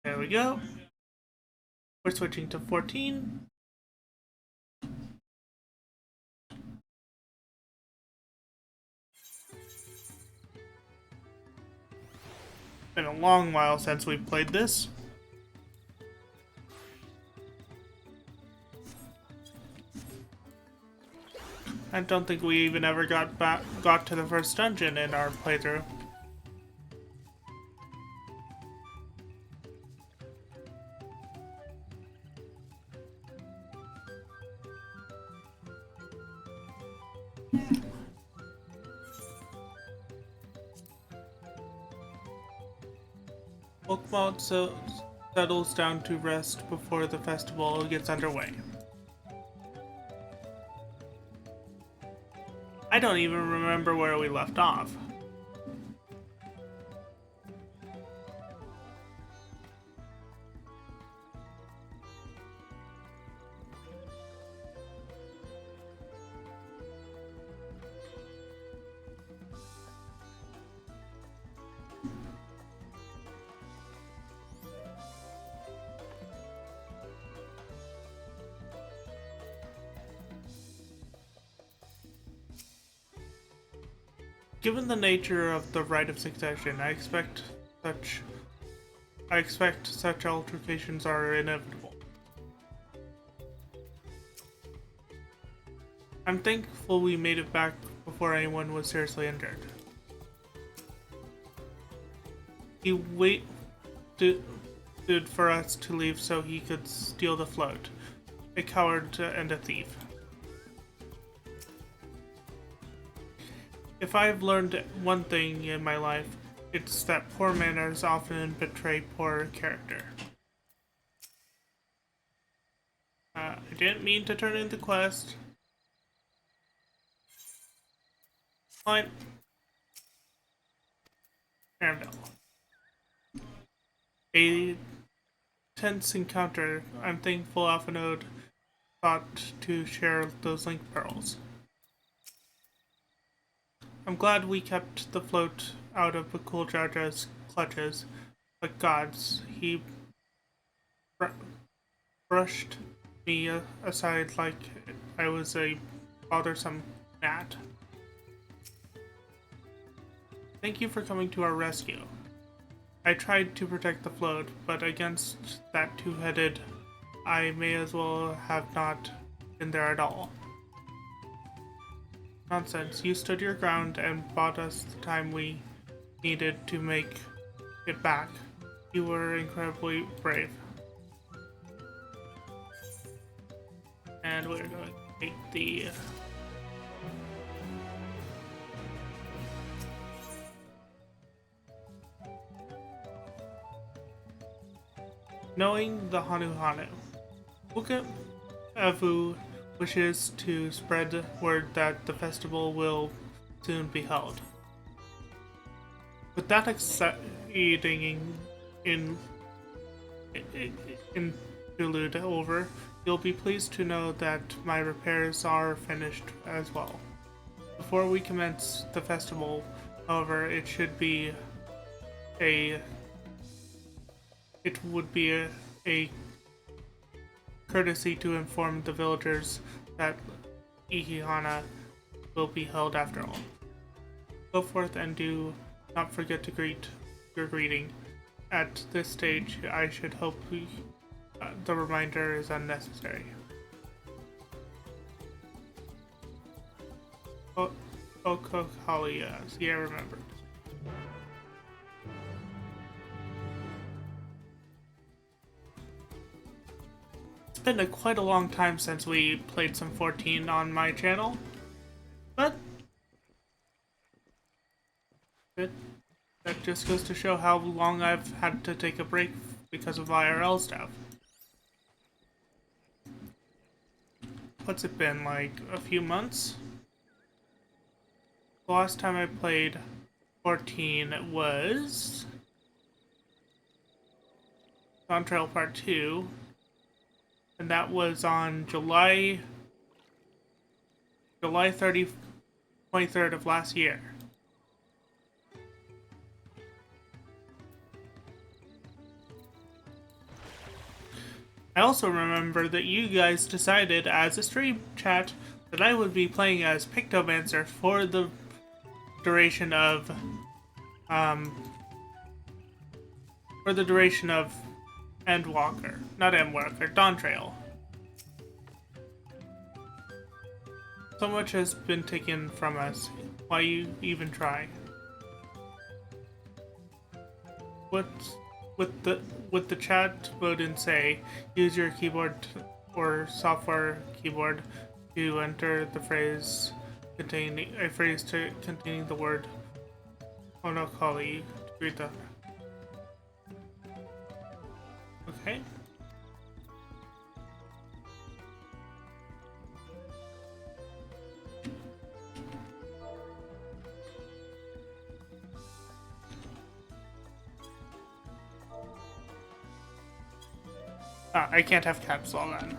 There we go. We're switching to 14. Been a long while since we played this. I don't think we even ever got to the first dungeon in our playthrough. Pokemon settles down to rest before the festival gets underway. I don't even remember where we left off. Given the nature of the rite of succession, I expect such altercations are inevitable. I'm thankful we made it back before anyone was seriously injured. He waited for us to leave so he could steal the float. A coward and a thief. If I've learned one thing in my life, it's that poor manners often betray poor character. I didn't mean to turn in the quest. Fine. Anvil. A tense encounter. I'm thankful Alphanode thought to share those link pearls. I'm glad we kept the float out of Bakul Jaja's clutches, but gods, he brushed me aside like I was a bothersome gnat. Thank you for coming to our rescue. I tried to protect the float, but against that two-headed, I may as well have not been there at all. Nonsense, you stood your ground and bought us the time we needed to make it back. You were incredibly brave. And we're going to take the... Knowing the Hanu Hanu. Ffxiv wishes to spread word that the festival will soon be held. With that exciting interlude over, you'll be pleased to know that my repairs are finished as well. Before we commence the festival, however, it would be a courtesy to inform the villagers that Ihihana will be held after all. Go forth and do not forget to greet your greeting. At this stage, I should hope the reminder is unnecessary. Okokalia, see, I remembered. It's been quite a long time since we played some 14 on my channel, but that just goes to show how long I've had to take a break because of IRL stuff. What's it been, like a few months? The last time I played 14 was Dawntrail Part 2. And that was on July 23rd of last year. I also remember that you guys decided as a stream chat that I would be playing as Pictomancer for the duration of um Endwalker. Not Endwalker, Dawntrail. So much has been taken from us. Why you even try? What with the chat mode and say, use your keyboard or software keyboard to enter the phrase containing the word Onokali to read the. Okay. I can't have caps lock on.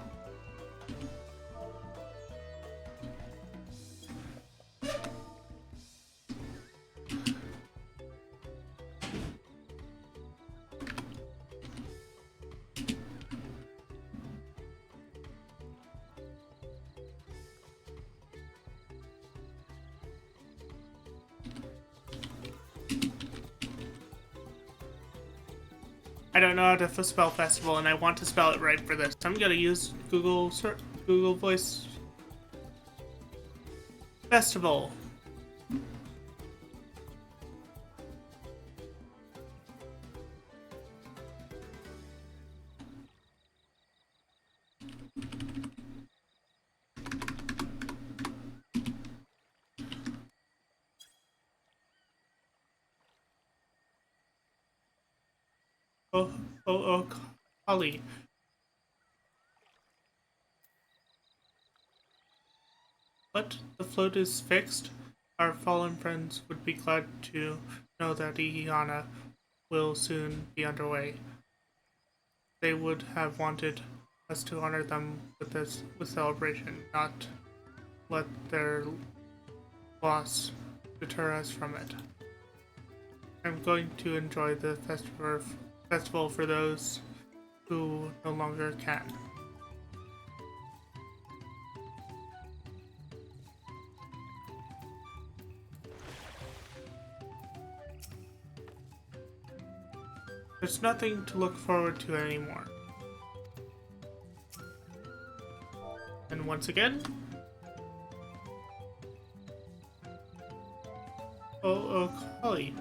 I don't know how to spell festival, and I want to spell it right for this. I'm gonna use Google Voice Festival. Holly. What? The float is fixed? Our fallen friends would be glad to know that Ihihana will soon be underway. They would have wanted us to honor them with celebration, not let their loss deter us from it. I'm going to enjoy the festival for those who no longer can. There's nothing to look forward to anymore. And once again, Holly.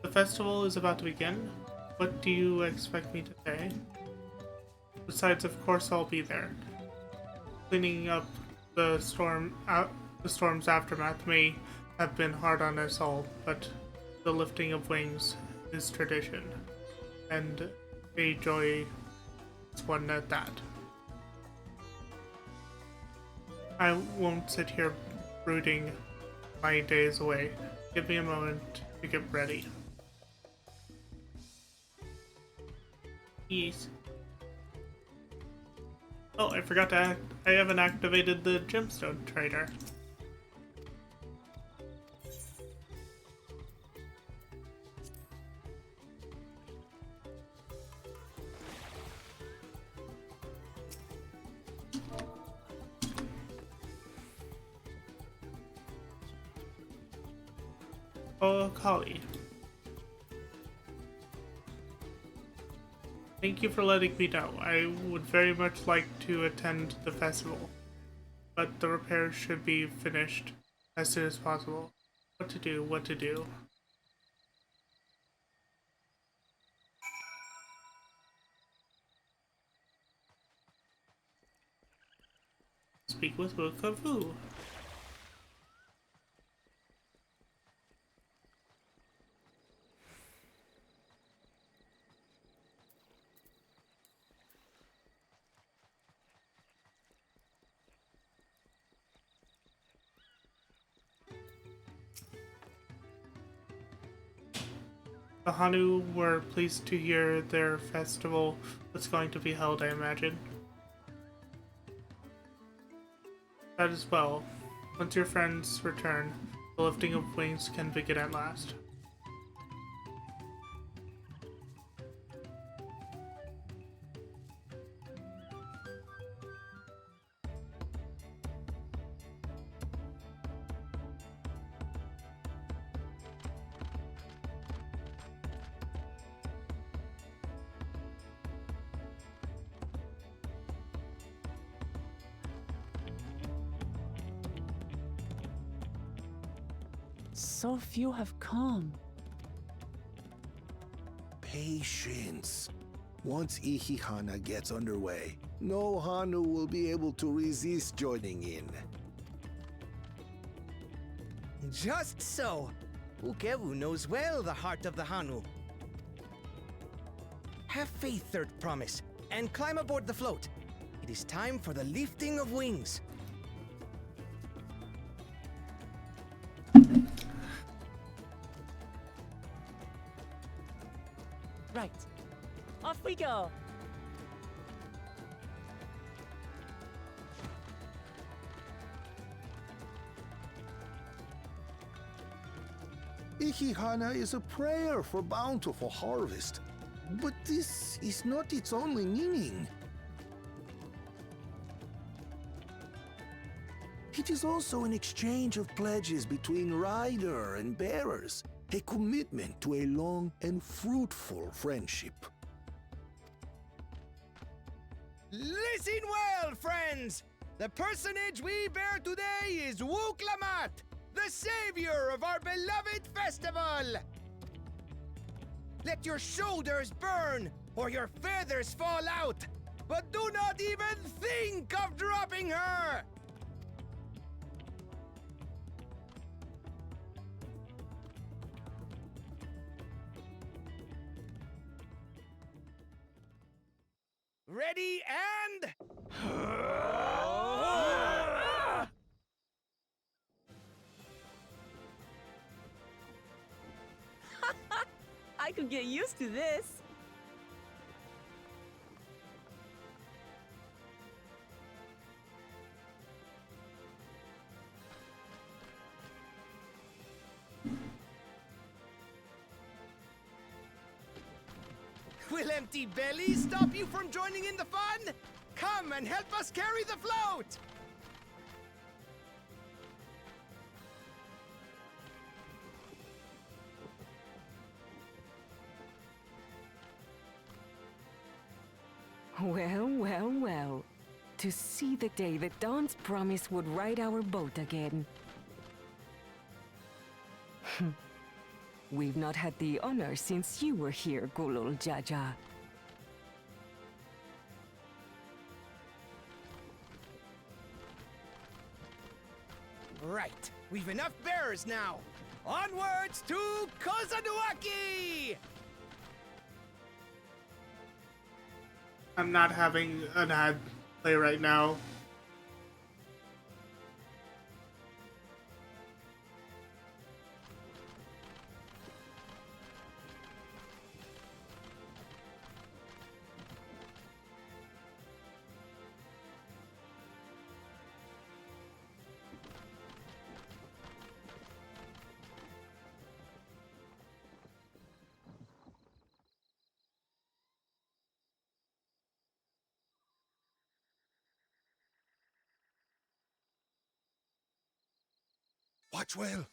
The festival is about to begin. What do you expect me to say? Besides, of course, I'll be there. Cleaning up the storm's aftermath may have been hard on us all, but the lifting of wings is tradition, and a joyous one at that. I won't sit here brooding my days away. Give me a moment to get ready. Yes. Oh, I forgot to I haven't activated the gemstone trader. Oh, Kali. Thank you for letting me know. I would very much like to attend the festival, but the repairs should be finished as soon as possible. What to do? Speak with Wukavu. The Hanu were pleased to hear their festival was going to be held, I imagine. That is well. Once your friends return, the lifting of wings can begin at last. So few have come. Patience. Once Ihihana gets underway, no Hanu will be able to resist joining in. Just so. Ukewu knows well the heart of the Hanu. Have faith, Third Promise, and climb aboard the float. It is time for the lifting of wings. Right. Off we go! Ihihana is a prayer for bountiful harvest. But this is not its only meaning. It is also an exchange of pledges between rider and bearers, a commitment to a long and fruitful friendship. Listen well, friends! The personage we bear today is Wuklamat, the savior of our beloved festival! Let your shoulders burn, or your feathers fall out, but do not even think of dropping her! Ready and... I could get used to this. Will empty bellies stop you from joining in the fun? Come and help us carry the float! Well, well, well. To see the day that Dawn's promise would ride our boat again. We've not had the honor since you were here, Gulul Jaja. Right, we've enough bearers now. Onwards to Kozanuaki! I'm not having an ad play right now. Watch well,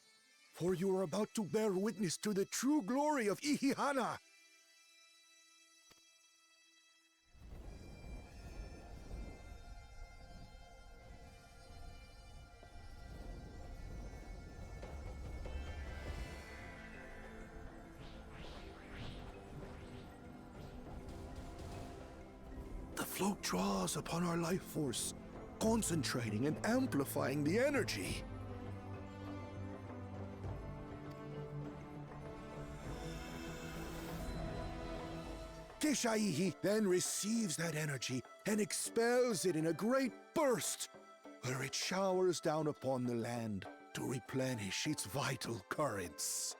for you are about to bear witness to the true glory of Ihihana. The float draws upon our life force, concentrating and amplifying the energy. Keshaihi then receives that energy and expels it in a great burst, where it showers down upon the land to replenish its vital currents.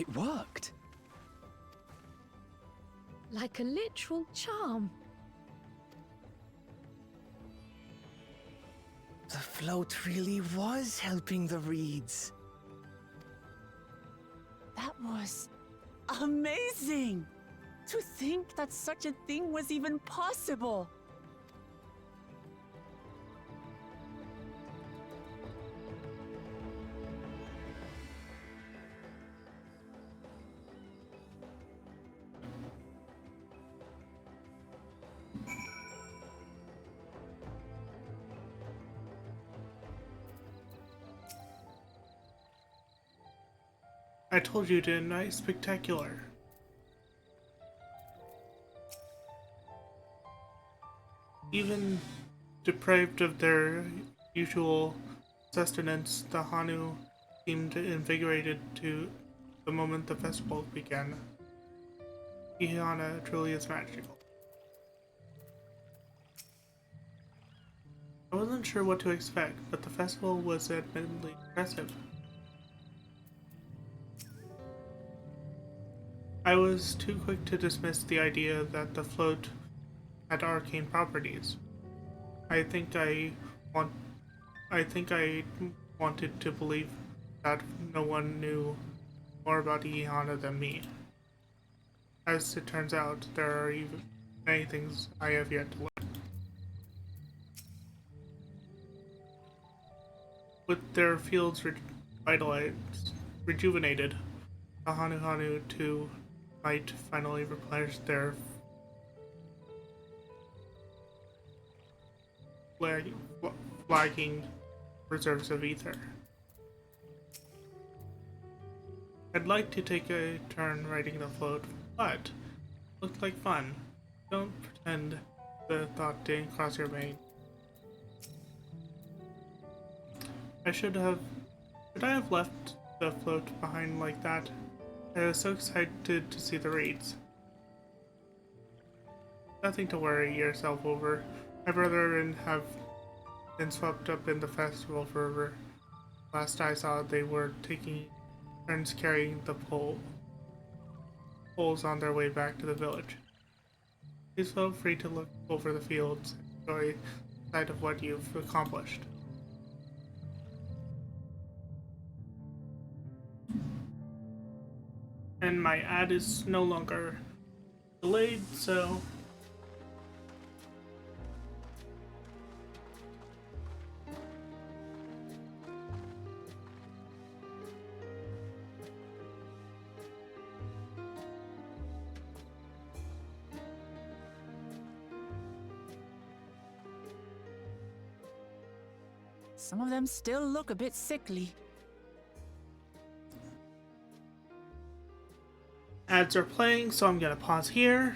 It worked. Like a literal charm. The float really was helping the reeds. That was amazing! To think that such a thing was even possible! I told you, didn't I? Spectacular. Even deprived of their usual sustenance, the Hanu seemed invigorated to the moment the festival began. Ihana truly is magical. I wasn't sure what to expect, but the festival was admittedly impressive. I was too quick to dismiss the idea that the float had arcane properties. I think I wanted to believe that no one knew more about Ihana than me. As it turns out, there are even many things I have yet to learn. With their fields rejuvenated, the Hanu too might finally replenish their flagging reserves of ether. I'd like to take a turn riding the float, but looked like fun. Don't pretend the thought didn't cross your mind. Should I have left the float behind like that? I was so excited to see the reeds. Nothing to worry yourself over. My brother and have been swept up in the festival forever. Last I saw, they were taking turns carrying the poles on their way back to the village. Please feel free to look over the fields and enjoy the sight of what you've accomplished. And my ad is no longer delayed, so Some of them still look a bit sickly. ads are playing, so I'm gonna pause here.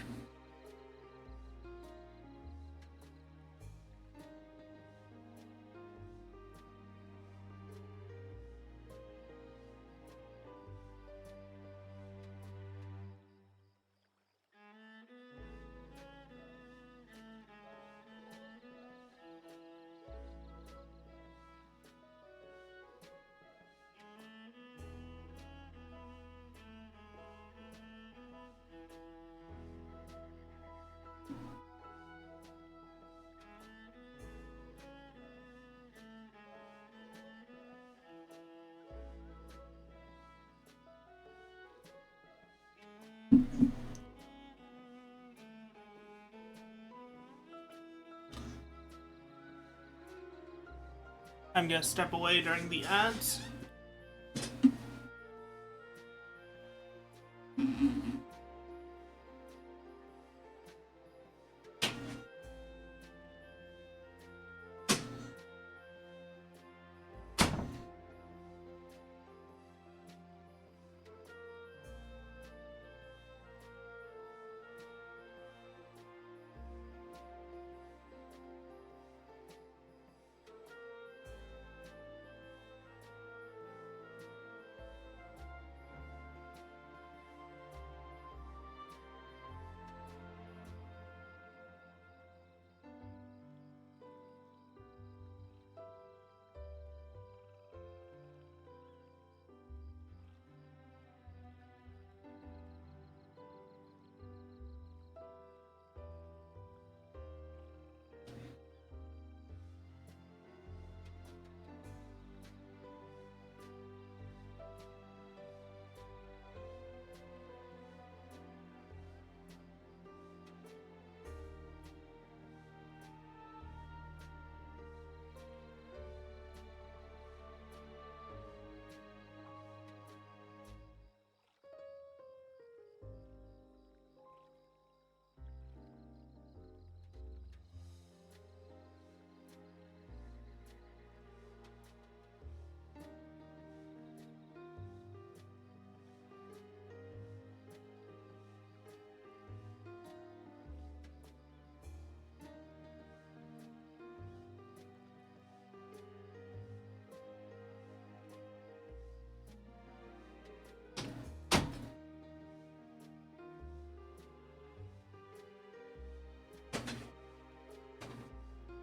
I'm gonna step away during the ads.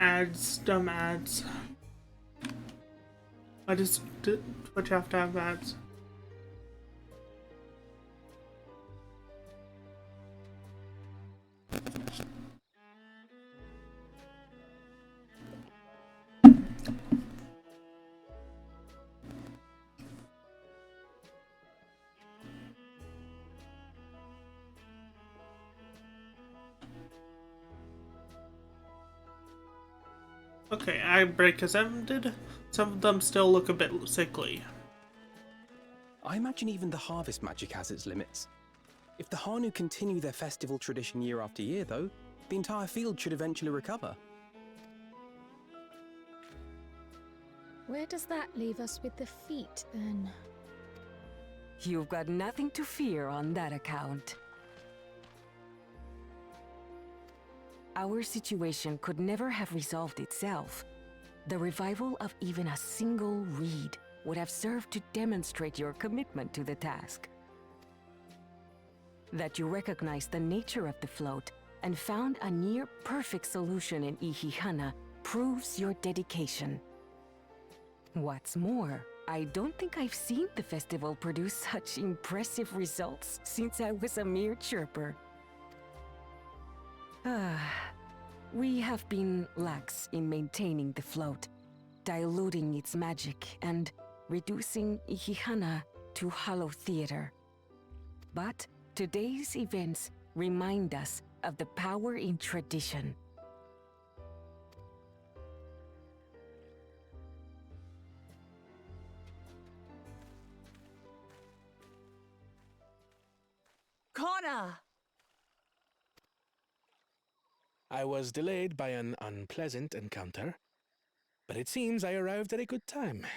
Ads, dumb ads. Why does Twitch have to have ads? Okay, ag break has ended. Some of them still look a bit sickly. I imagine even the harvest magic has its limits. If the Hanu continue their festival tradition year after year, though, the entire field should eventually recover. Where does that leave us with the feet, then? You've got nothing to fear on that account. Our situation could never have resolved itself. The revival of even a single reed would have served to demonstrate your commitment to the task. That you recognize the nature of the float and found a near-perfect solution in Ihihana proves your dedication. What's more, I don't think I've seen the festival produce such impressive results since I was a mere chirper. We have been lax in maintaining the float, diluting its magic and reducing Ihihana to hollow theater. But today's events remind us of the power in tradition. Connor! I was delayed by an unpleasant encounter, but it seems I arrived at a good time.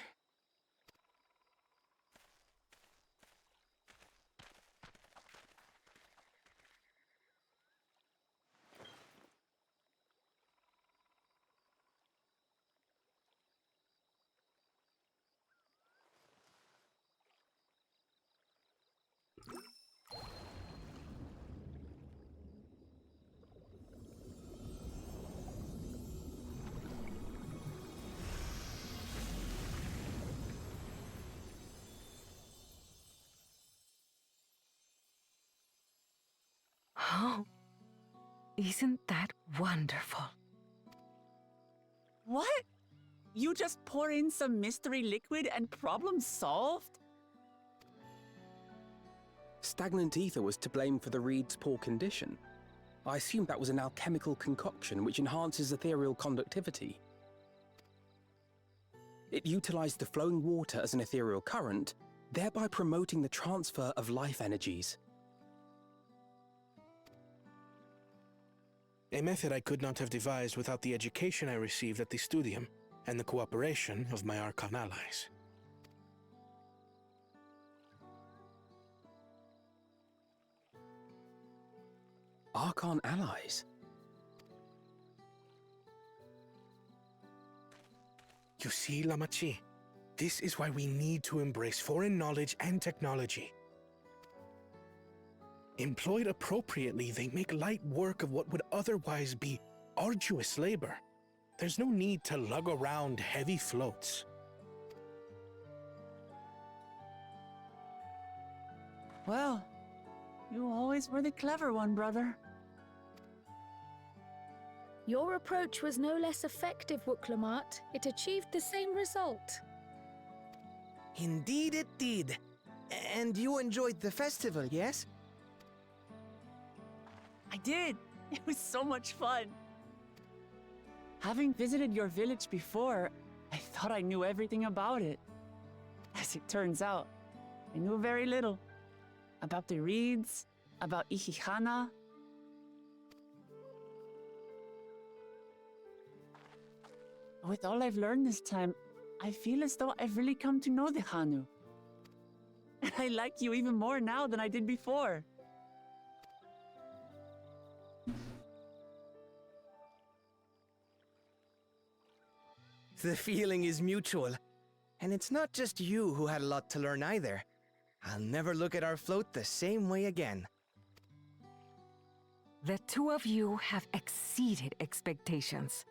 Oh, isn't that wonderful? What? You just pour in some mystery liquid and problem solved? Stagnant ether was to blame for the reed's poor condition. I assumed that was an alchemical concoction which enhances ethereal conductivity. It utilized the flowing water as an ethereal current, thereby promoting the transfer of life energies. A method I could not have devised without the education I received at the studium and the cooperation of my Archon allies. Archon allies? You see, Lamachi, this is why we need to embrace foreign knowledge and technology. Employed appropriately, they make light work of what would otherwise be arduous labor. There's no need to lug around heavy floats. Well, you always were the clever one, brother. Your approach was no less effective, Wooklamat. It achieved the same result. Indeed it did. And you enjoyed the festival, yes? I did. It was so much fun. Having visited your village before, I thought I knew everything about it. As it turns out, I knew very little. About the reeds, about Ihihana. With all I've learned this time, I feel as though I've really come to know the Hanu. And I like you even more now than I did before. The feeling is mutual. And it's not just you who had a lot to learn either. I'll never look at our float the same way again. The two of you have exceeded expectations.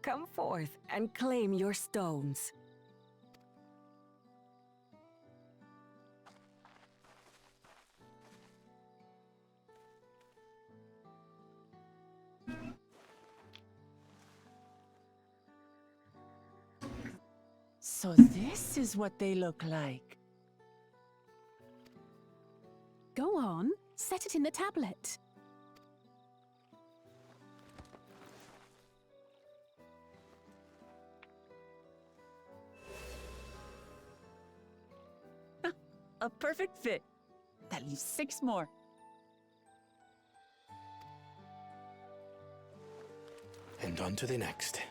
Come forth and claim your stones. So this is what they look like. Go on, set it in the tablet. A perfect fit. That leaves 6 more. And on to the next.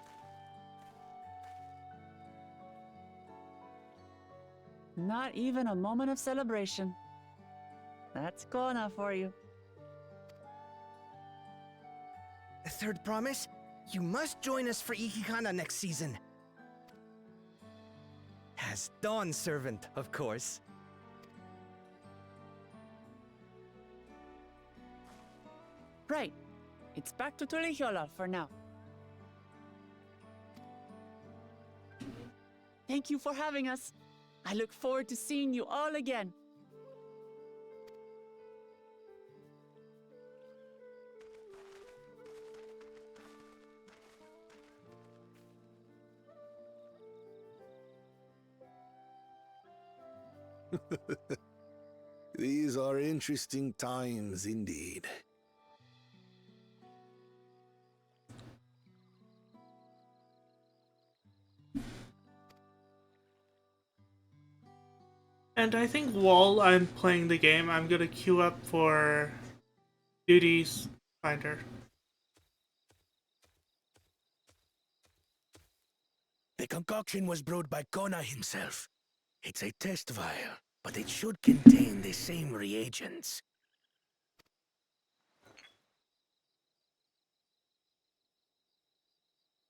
Not even a moment of celebration. That's Kona for you. A third promise? You must join us for Ihihana next season. As Dawn servant, of course. Right. It's back to Tulihiola for now. Thank you for having us. I look forward to seeing you all again. These are interesting times indeed. And I think while I'm playing the game, I'm gonna queue up for Duties Finder. The concoction was brewed by Kona himself. It's a test vial, but it should contain the same reagents.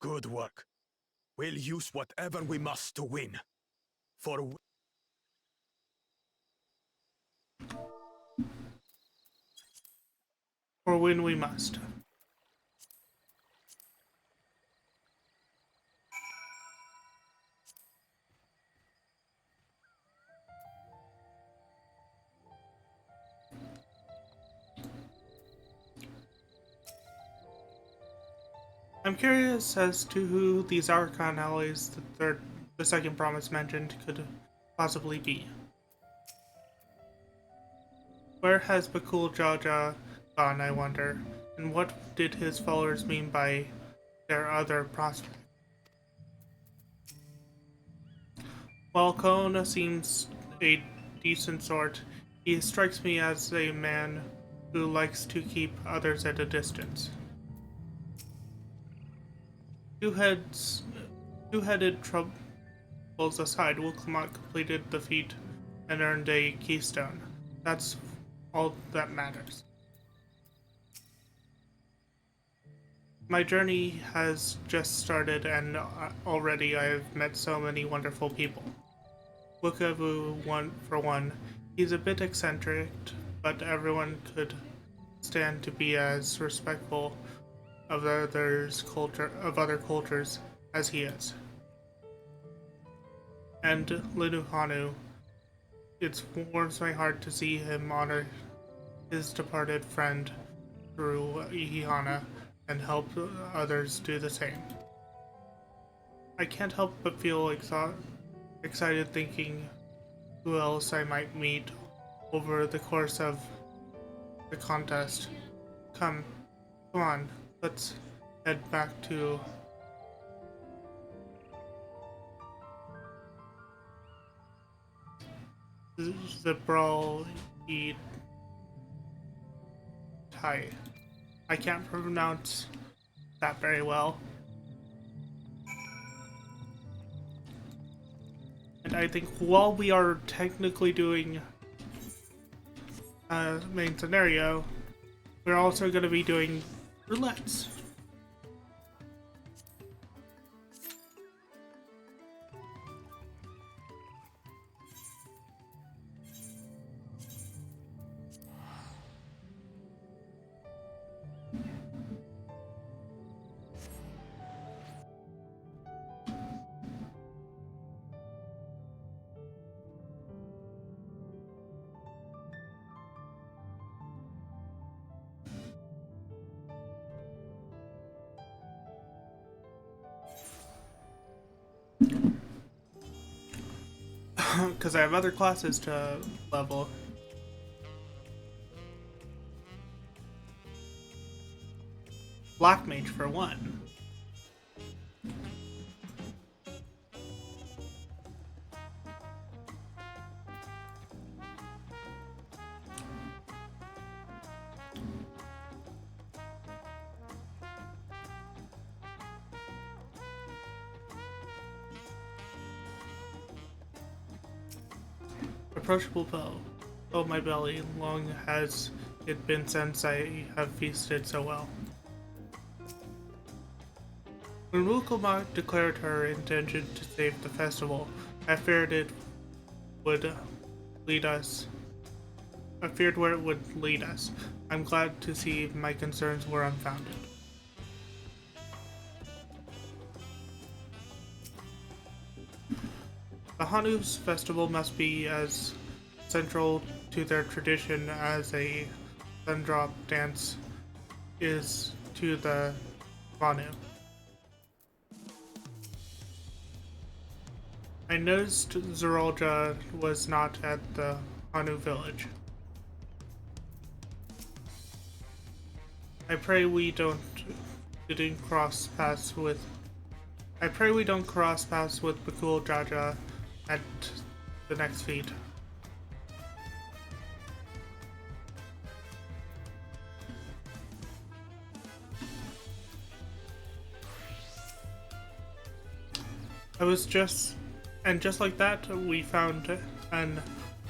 Good work. We'll use whatever we must to win. Or when we must. I'm curious as to who these Archon allies the second promise mentioned could possibly be. Where has Bakul Jaja gone, I wonder, and what did his followers mean by their other prospect? While Kona seems a decent sort, he strikes me as a man who likes to keep others at a distance. Two-headed troubles aside, Wilklamot completed the feat and earned a keystone. That's all that matters. My journey has just started, and already I have met so many wonderful people. Wukavu, for one, he's a bit eccentric, but everyone could stand to be as respectful of other cultures as he is. And Linuhanu, it warms my heart to see him honor his departed friend through Ihihana and help others do the same. I can't help but feel excited thinking who else I might meet over the course of the contest. Come on, let's head back to the Brawl Thai. I can't pronounce that very well. And I think while we are technically doing main scenario, we're also going to be doing roulettes. because I have other classes to level. Black Mage for one. Approachable bow. Oh my belly, long has it been since I have feasted so well. When Wukelma declared her intention to save the festival, I feared it would lead us. I feared where it would lead us. I'm glad to see my concerns were unfounded. The Hanu's festival must be as central to their tradition as a sundrop dance is to the Hanu. I noticed Zeralja was not at the Hanu village. I pray we don't cross paths with Bakul Jaja at the next feed. Just like that, we found an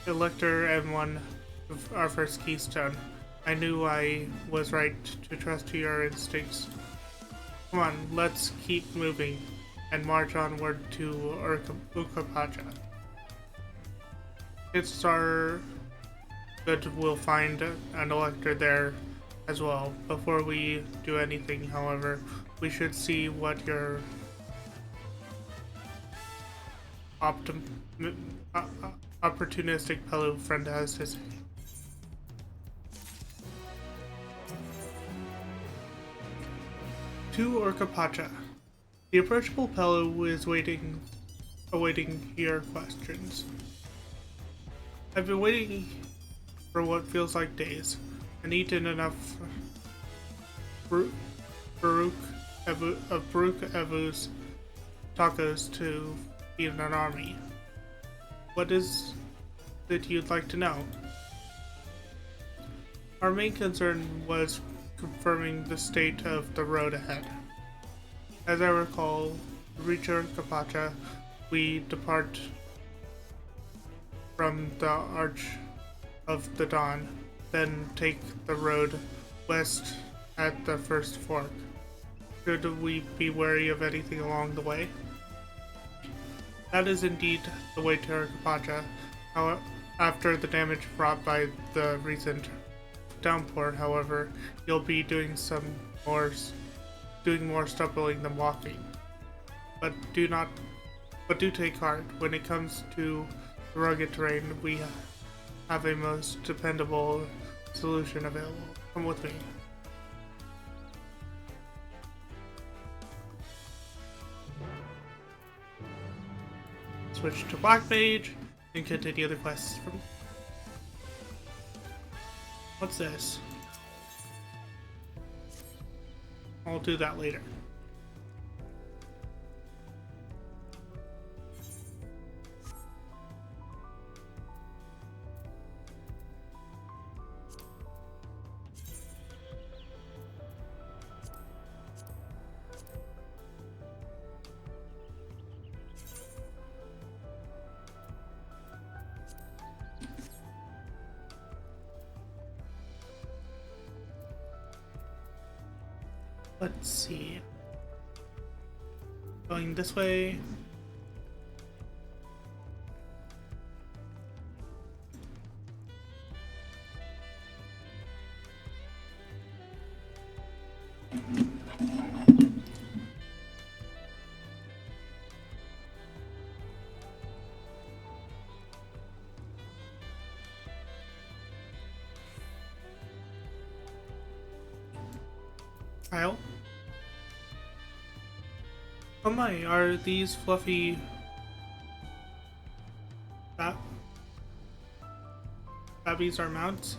elector and won our first keystone. I knew I was right to trust your instincts. Come on, let's keep moving and march onward to Ukapacha. It's our good we'll find an elector there as well. Before we do anything, however, we should see what your opportunistic Pelu friend has to say. To Orcapacha. The approachable Pelu is awaiting your questions. I've been waiting for what feels like days, and eaten enough Baruch Evu's tacos to feed an army. What is it you'd like to know? Our main concern was confirming the state of the road ahead. As I recall, to reach Capacha, we depart from the Arch of the Dawn, then take the road west at the first fork. Should we be wary of anything along the way? That is indeed the way to Capacha. After the damage brought by the recent downpour, however, you'll be doing more stumbling than walking. But do take heart. When it comes to the rugged terrain, we have a most dependable solution available. Come with me. Switch to Black Mage and continue the quests from. What's this? I'll do that later. Let's see. Going this way. Kyle? Oh my, are these fluffy tabbies are mounts.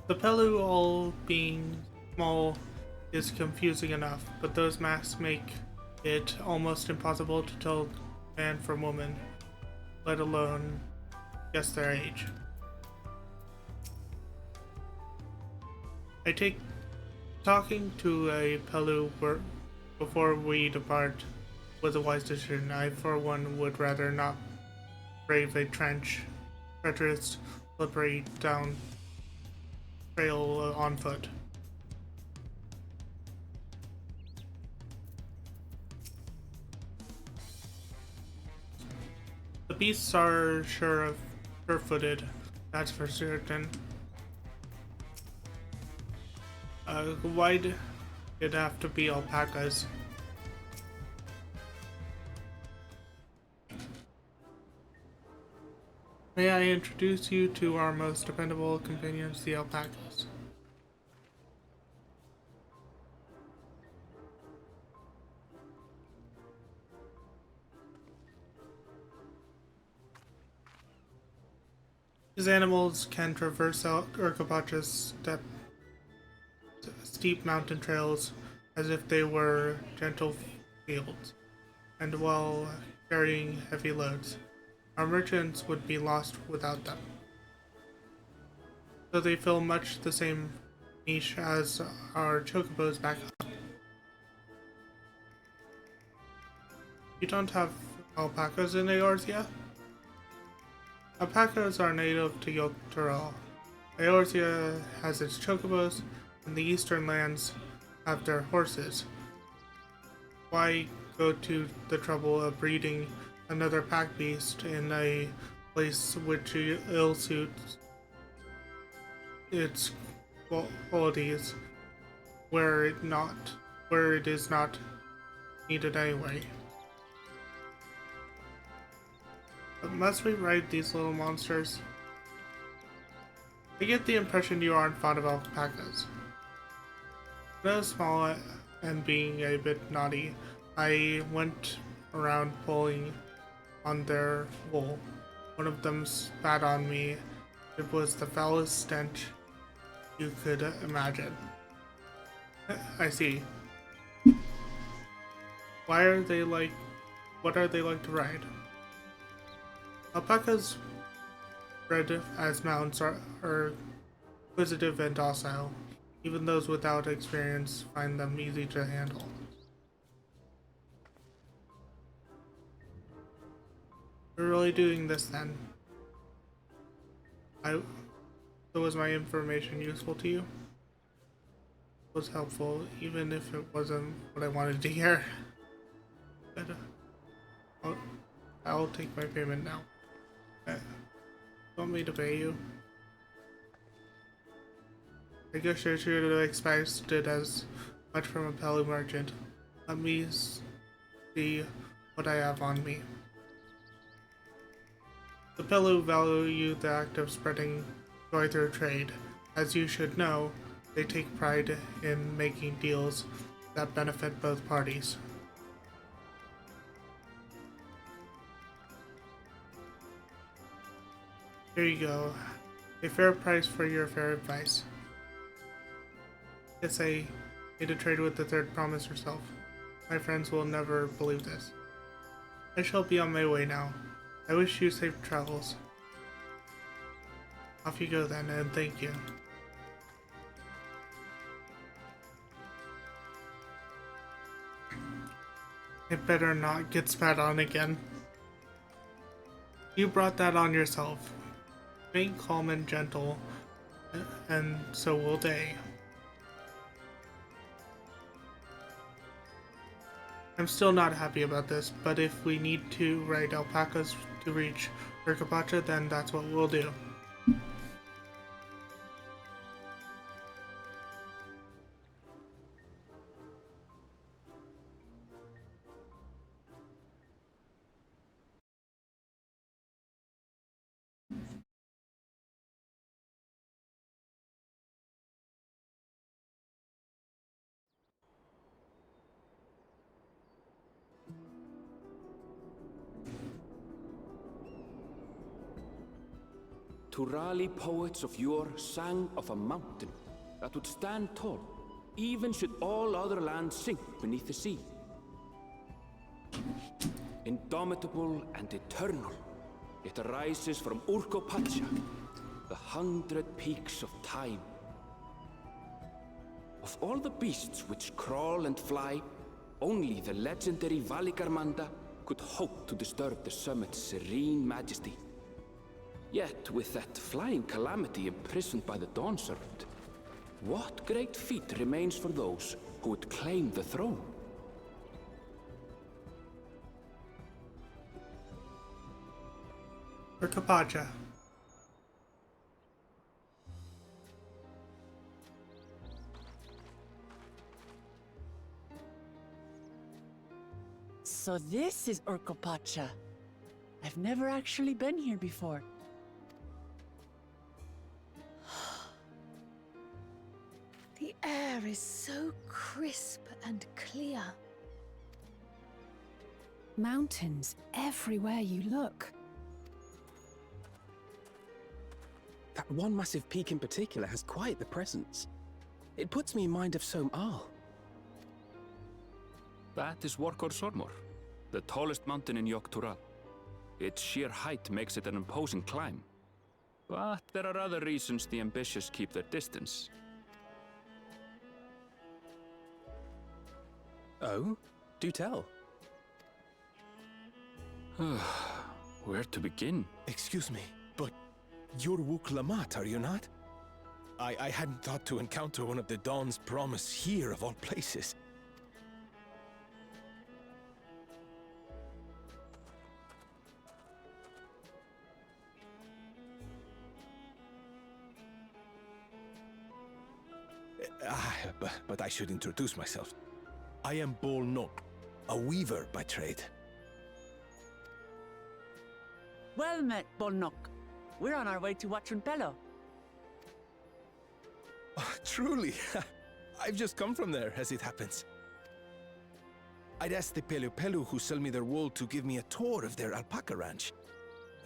The Pelu, all being small, is confusing enough, but those masks make it almost impossible to tell man from woman, let alone guess their age. I take talking to a Pelu before we depart was a wise decision. I, for one, would rather not brave a treacherous, slippery down trail on foot. The beasts are sure-footed, that's for certain. Why'd it have to be alpacas? May I introduce you to our most dependable companions, the alpacas? These animals can traverse Urkapacha's steep mountain trails as if they were gentle fields, and while carrying heavy loads. Our merchants would be lost without them. So they fill much the same niche as our chocobos back home. You don't have alpacas in Eorzea? Alpacas are native to Dawntrail. Eorzea has its chocobos, and the eastern lands have their horses. Why go to the trouble of breeding another pack beast in a place which ill suits its qualities where it is not needed anyway? But must we ride these little monsters? I get the impression you aren't fond of alpacas. Though small and being a bit naughty, I went around pulling on their wool. One of them spat on me. It was the foulest stench you could imagine. I see. What are they like to ride? Alpacas bred as mounts are inquisitive and docile. Even those without experience find them easy to handle. We're really doing this then? So was my information useful to you? It was helpful, even if it wasn't what I wanted to hear. But I'll take my payment now. Want me to pay you? I guess you should have expected as much from a Pelu merchant. Let me see what I have on me. The Pelu value the act of spreading joy through trade. As you should know, they take pride in making deals that benefit both parties. Here you go. A fair price for your fair advice. Yes, I made a trade with the third promise herself. My friends will never believe this. I shall be on my way now. I wish you safe travels. Off you go then, and thank you. I better not get spat on again. You brought that on yourself. Remain calm and gentle, and so will they. I'm still not happy about this, but if we need to ride alpacas to reach Urkapacha, then that's what we'll do. Turali poets of yore sang of a mountain that would stand tall, even should all other lands sink beneath the sea. Indomitable and eternal, it arises from Urkopacha, the 100 peaks of time. Of all the beasts which crawl and fly, only the legendary Valigarmanda could hope to disturb the summit's serene majesty. Yet, with that flying calamity imprisoned by the Dawn Serpent, what great feat remains for those who would claim the throne? For Kapaja. So this is Urkopacha. I've never actually been here before. The air is so crisp and clear. Mountains everywhere you look. That one massive peak in particular has quite the presence. It puts me in mind of Som-Al. That is Workor Sormor, the tallest mountain in Yogg-Tural. Its sheer height makes it an imposing climb. But there are other reasons the ambitious keep their distance. Oh? Do tell. Where to begin? Excuse me, but you're Wook Lamat, are you not? I hadn't thought to encounter one of the Dawn's promise here of all places. But I should introduce myself. I am Bol Nok, a weaver by trade. Well met, Bolnok. We're on our way to Watranpelo. Oh, truly, I've just come from there, as it happens. I'd asked the Pelu Pelu who sell me their wool to give me a tour of their alpaca ranch.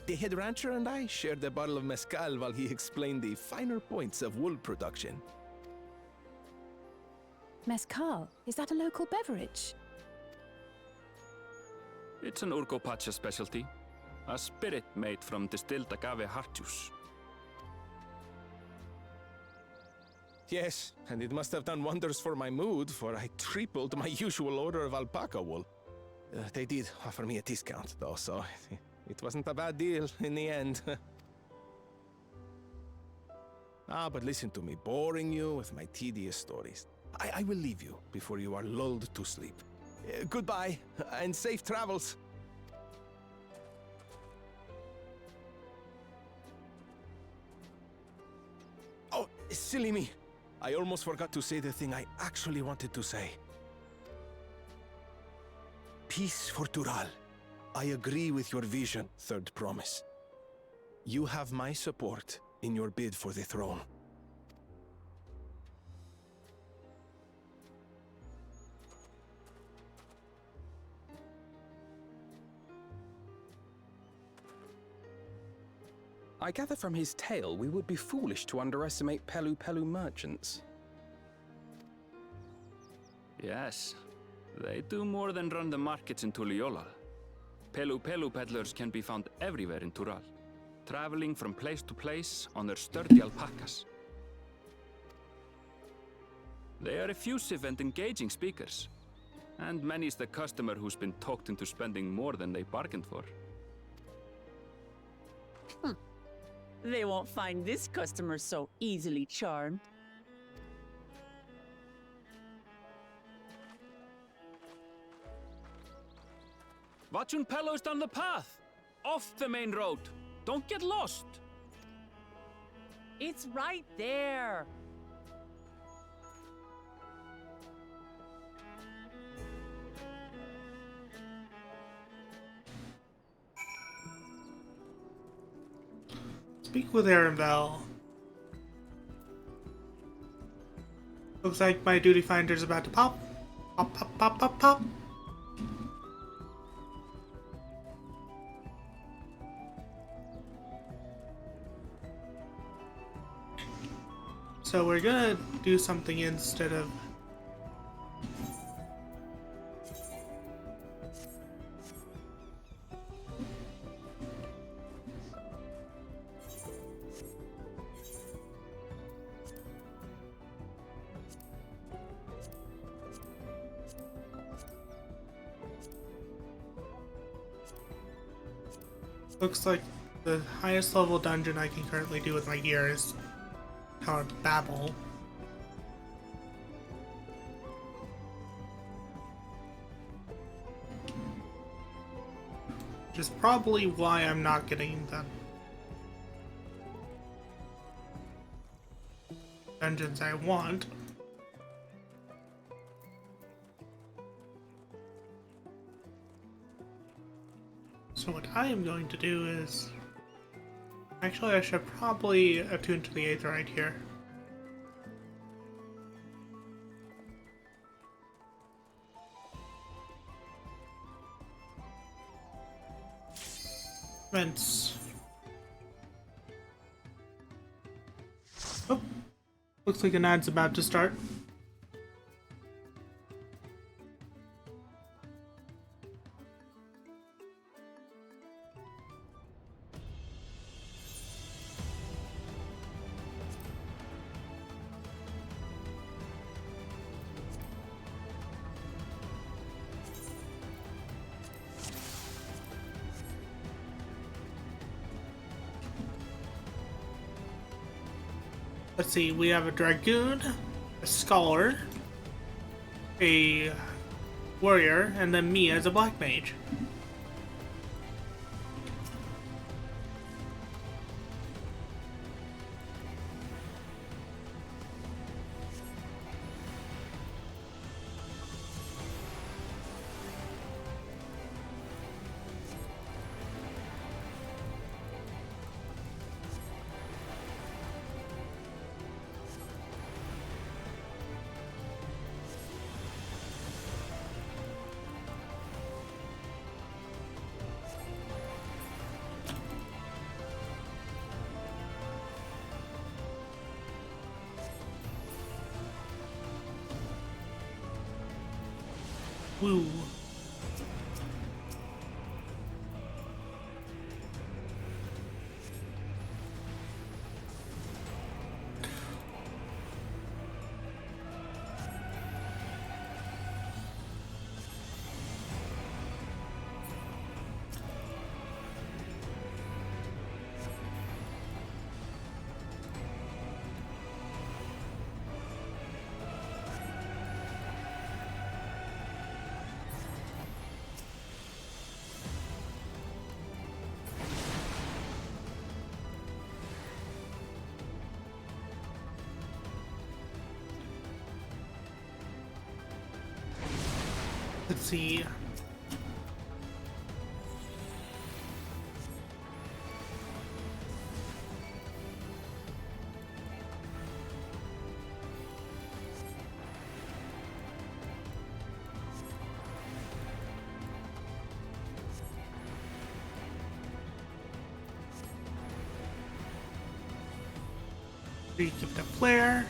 The head rancher and I shared a bottle of mezcal while he explained the finer points of wool production. Mezcal, is that a local beverage? It's an Urkopacha specialty. A spirit made from distilled agave heart juice. Yes, and it must have done wonders for my mood, for I tripled my usual order of alpaca wool. They did offer me a discount, though, so it wasn't a bad deal in the end. But listen to me, boring you with my tedious stories. I will leave you before you are lulled to sleep. Goodbye, and safe travels. Oh, silly me. I almost forgot to say the thing I actually wanted to say. Peace for Tural. I agree with your vision, Third Promise. You have my support in your bid for the throne. I gather from his tale we would be foolish to underestimate Pelu Pelu merchants. Yes, they do more than run the markets in Tuliolal. Pelu Pelu peddlers can be found everywhere in Tural, traveling from place to place on their sturdy alpacas. They are effusive and engaging speakers, and many's the customer who's been talked into spending more than they bargained for. They won't find this customer so easily charmed. Watranpelo's down the path! Off the main road! Don't get lost! It's right there! Speak with Arenville. Looks like my duty finder's about to pop. Pop, pop, pop, pop, pop. So we're gonna do something instead of looks like the highest level dungeon I can currently do with my gear is Tower of Babel. Which is probably why I'm not getting the dungeons I want. So what I am going to do is... Actually, I should probably attune to the Aetherite here. Vents. Oh, looks like an ad's about to start. Let's see, we have a Dragoon, a Scholar, a Warrior, and then me as a Black Mage. Woo. Let's see. We keep the flare.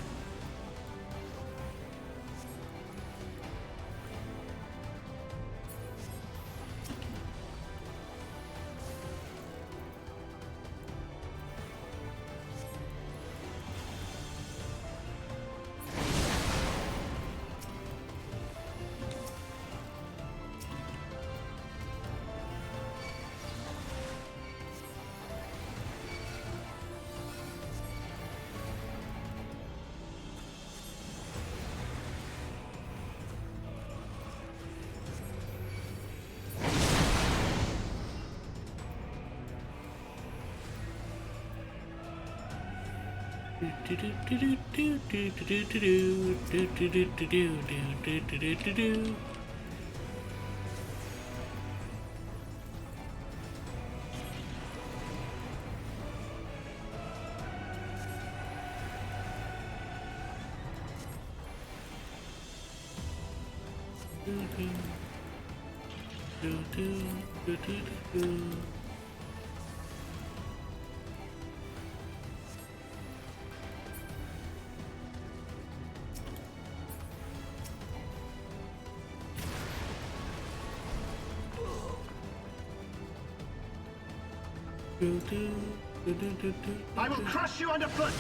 I will crush you underfoot!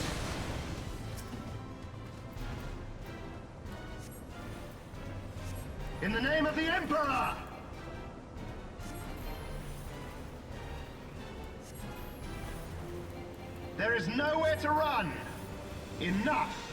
In the name of the Emperor! There is nowhere to run! Enough!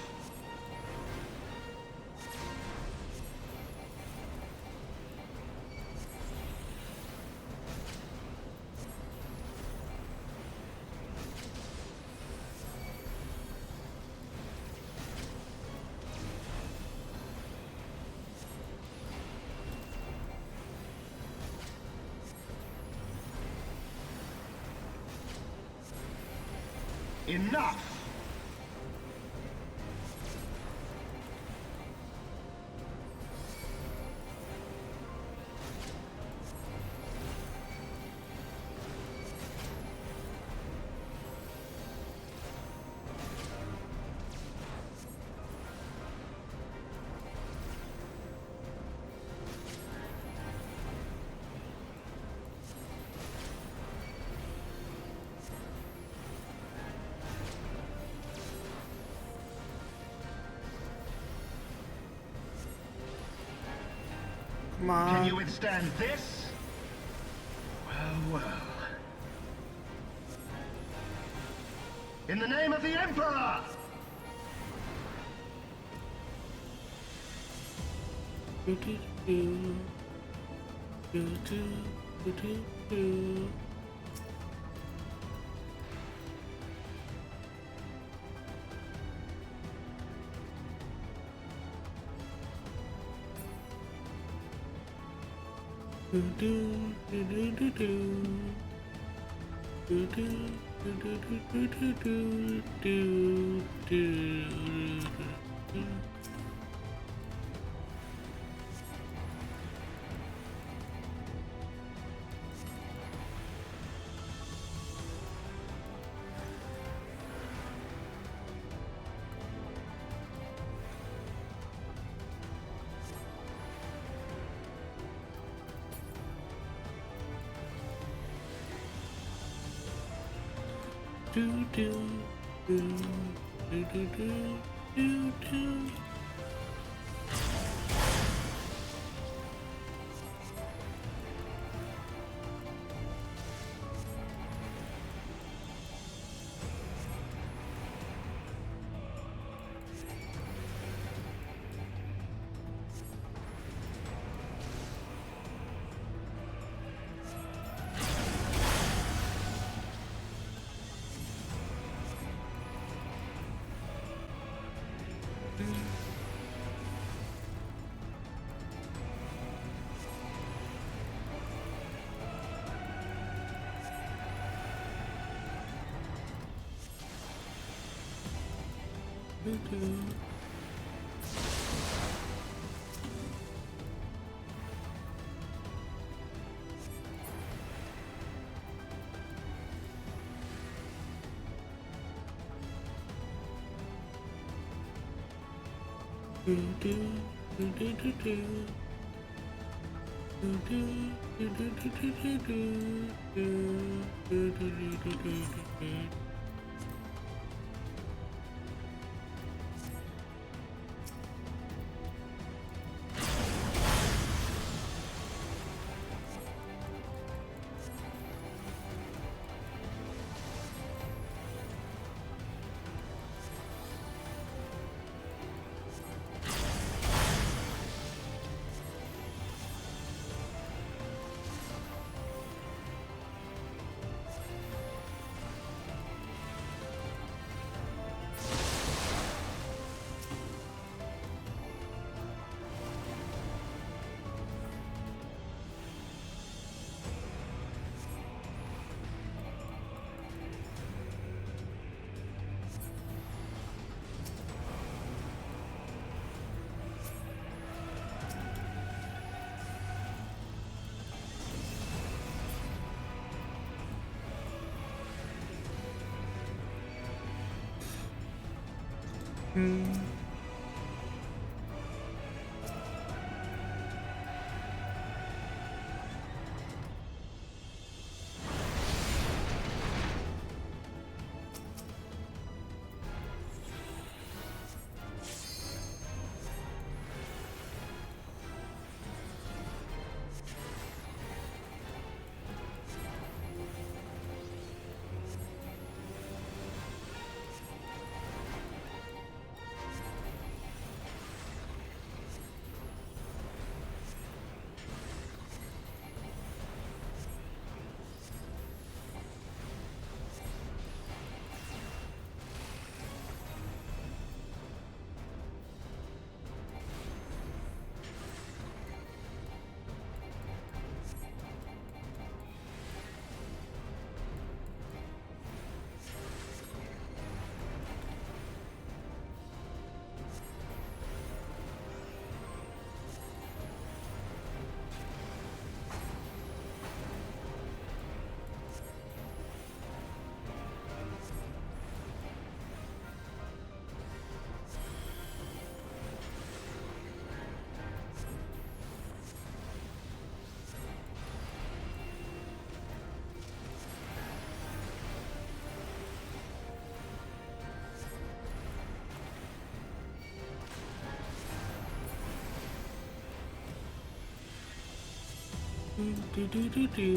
Enough! Come on. Can you withstand this? Well, well. In the name of the Emperor! do do do do.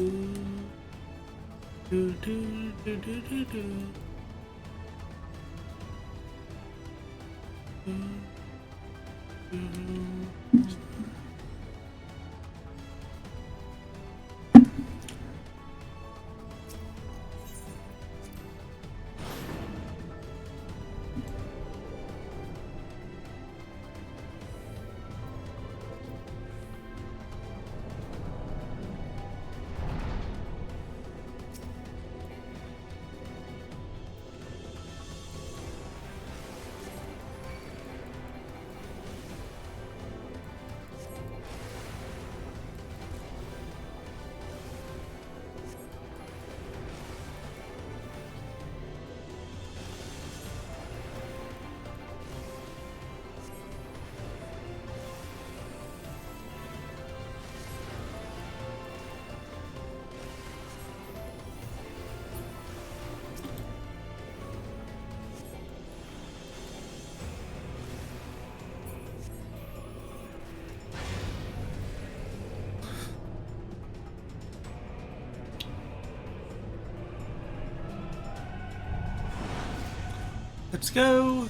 Do do do do do do. Do, do. Let's go.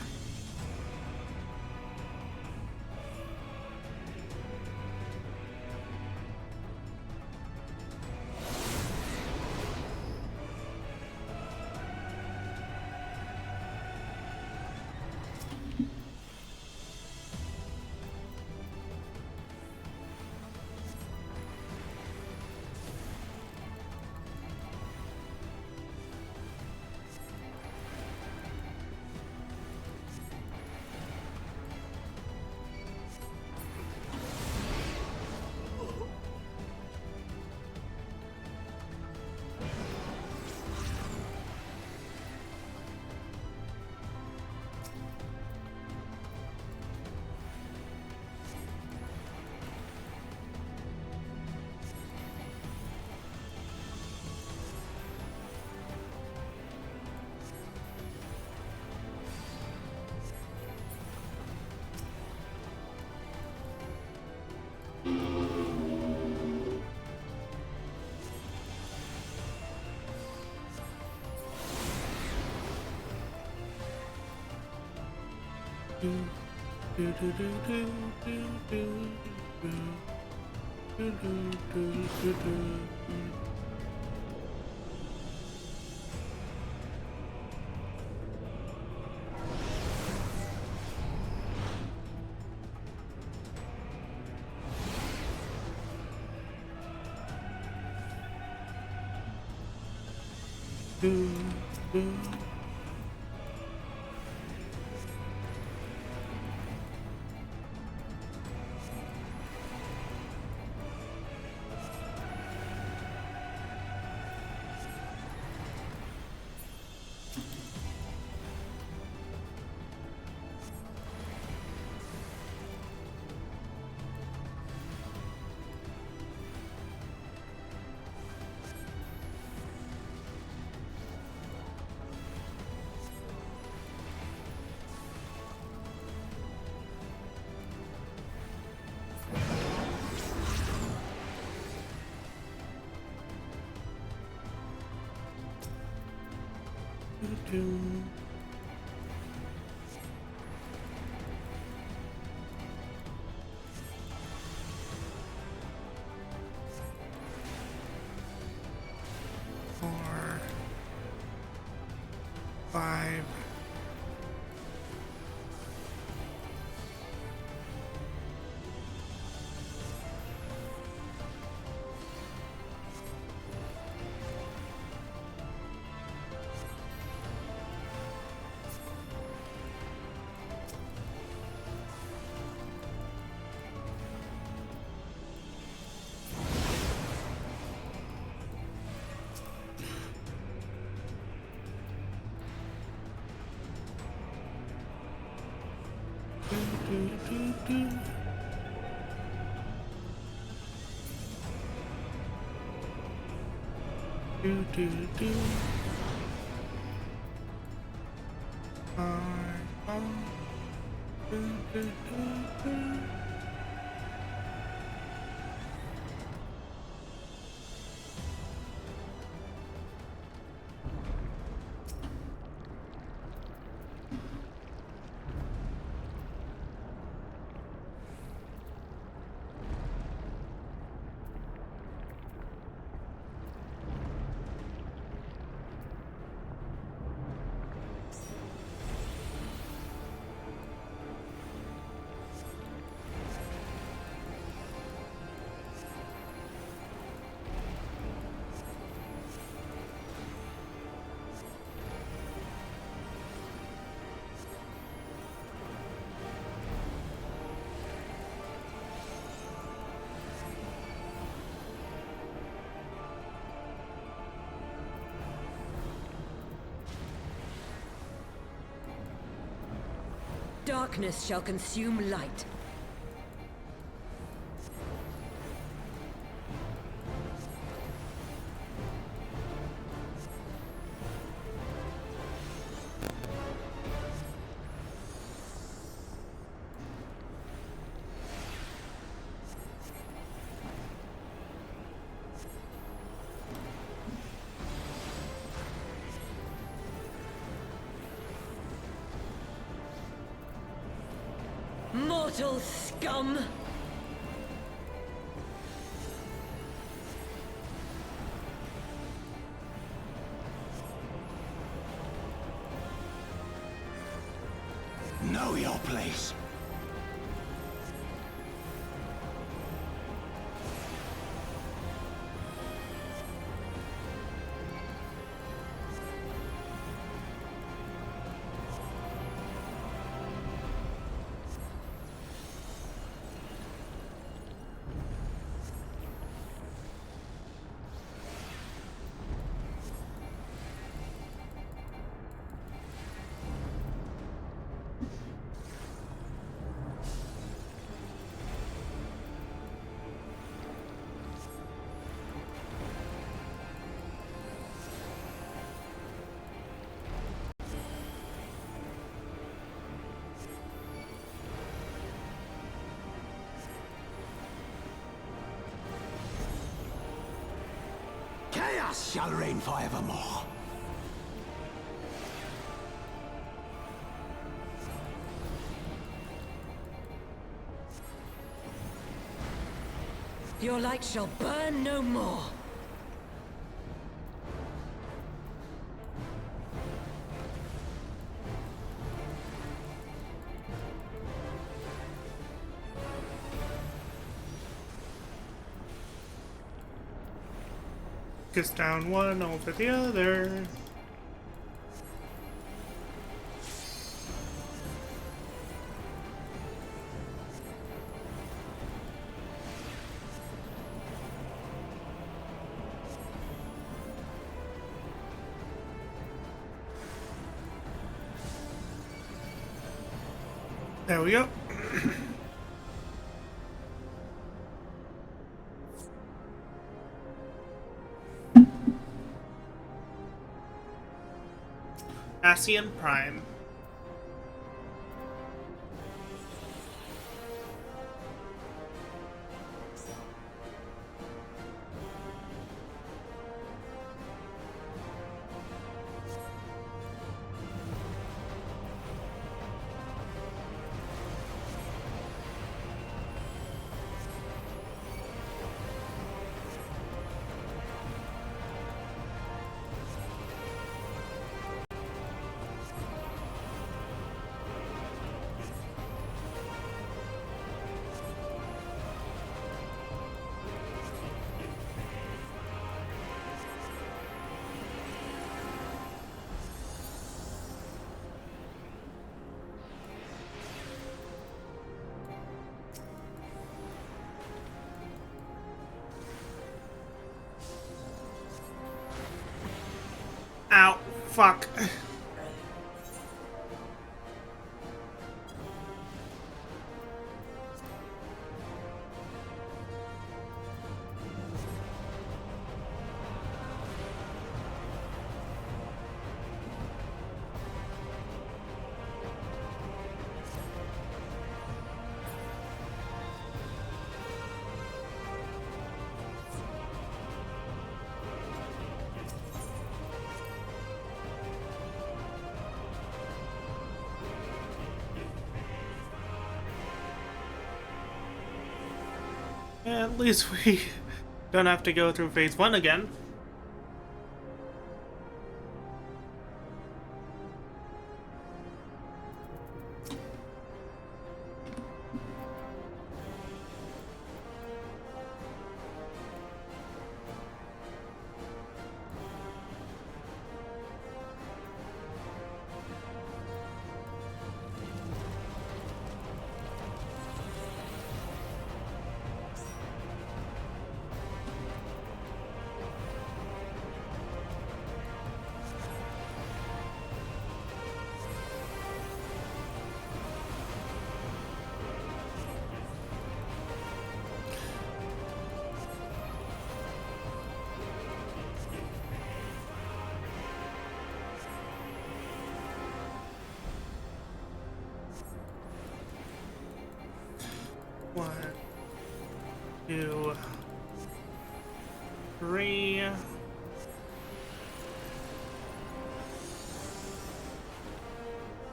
Do do do do do do do do do do do. Do do. Do. 4, 5. Do do do. Do do do do. Darkness shall consume light. Mortal scum! Know your place. Chaos shall reign forevermore. Your light shall burn no more. Gets down one over the other. There we go. Ascian Prime. Ow, fuck. At least we don't have to go through phase 1 again. 1, 2, 3.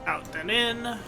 Out and in.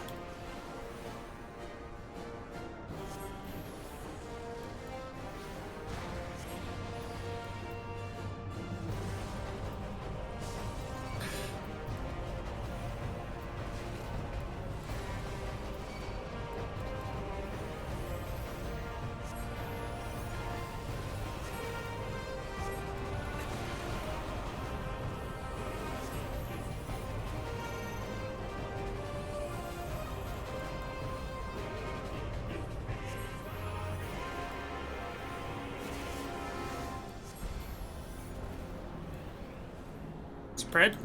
Spread.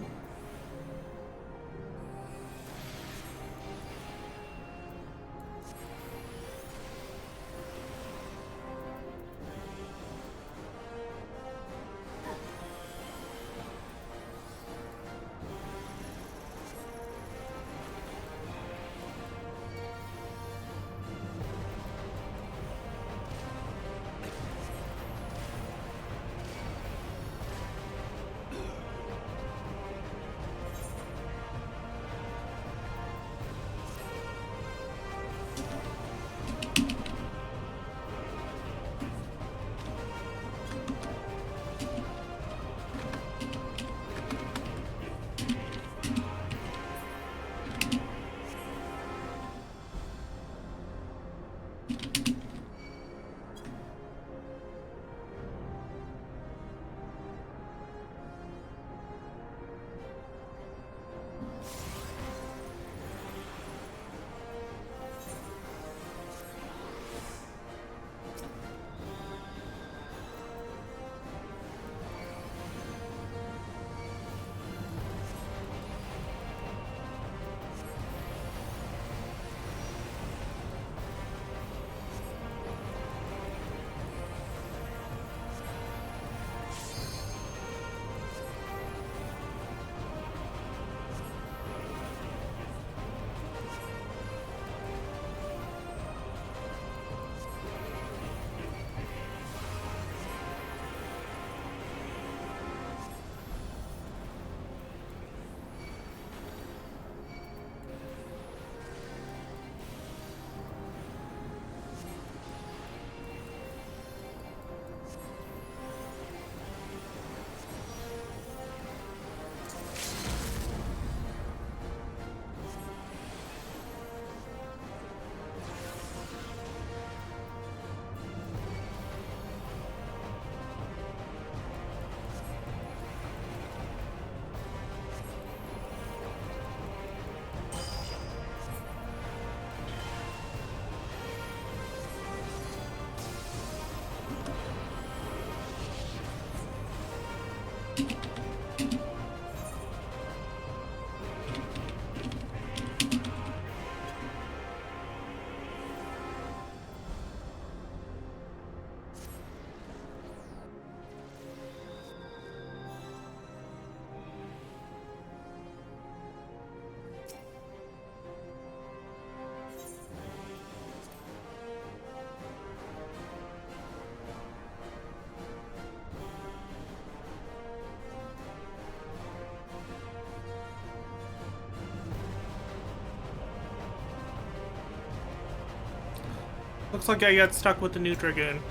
Looks like I got stuck with the new Dragoon.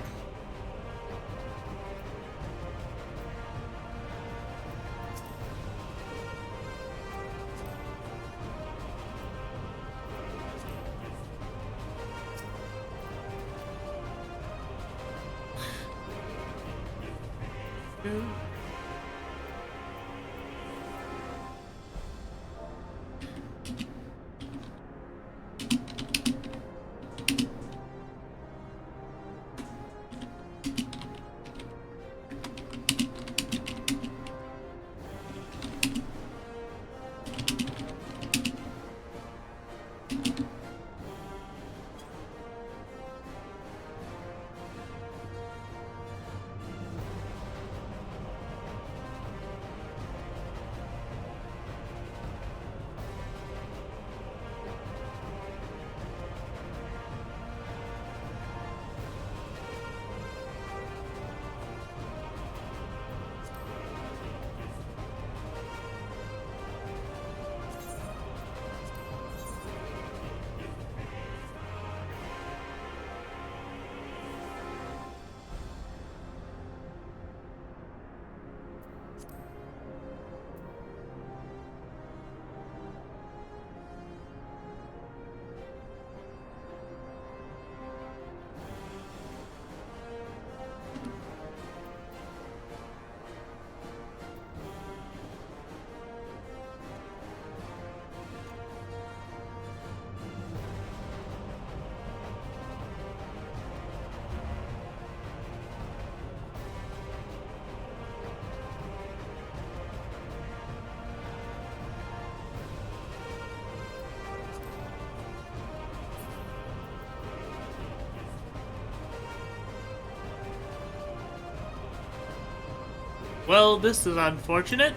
Well, this is unfortunate.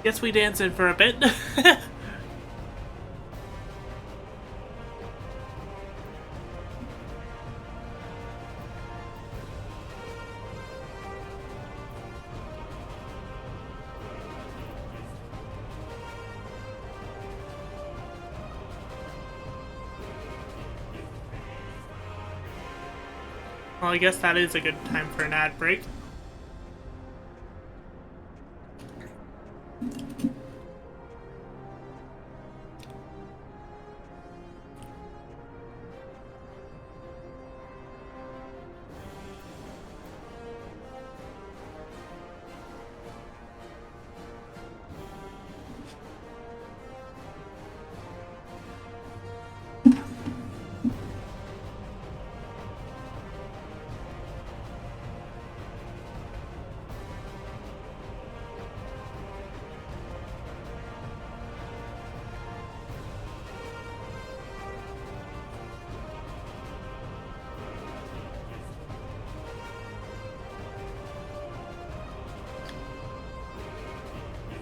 Guess we dance in for a bit. Well, I guess that is a good time for an ad break.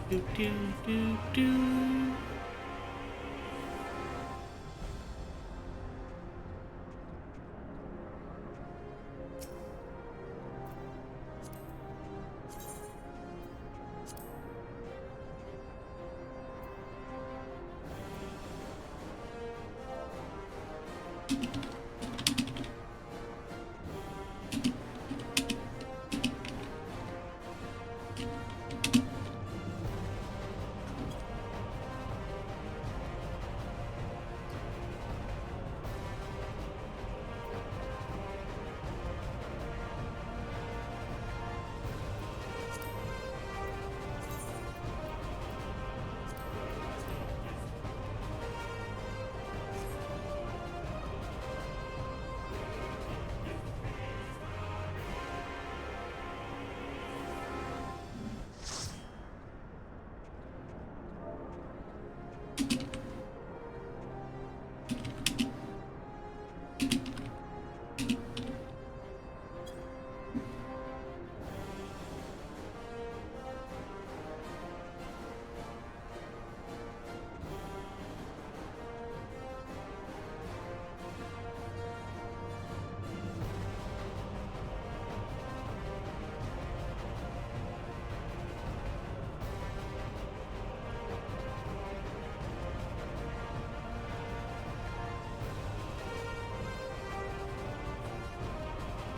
Do, do, do, do.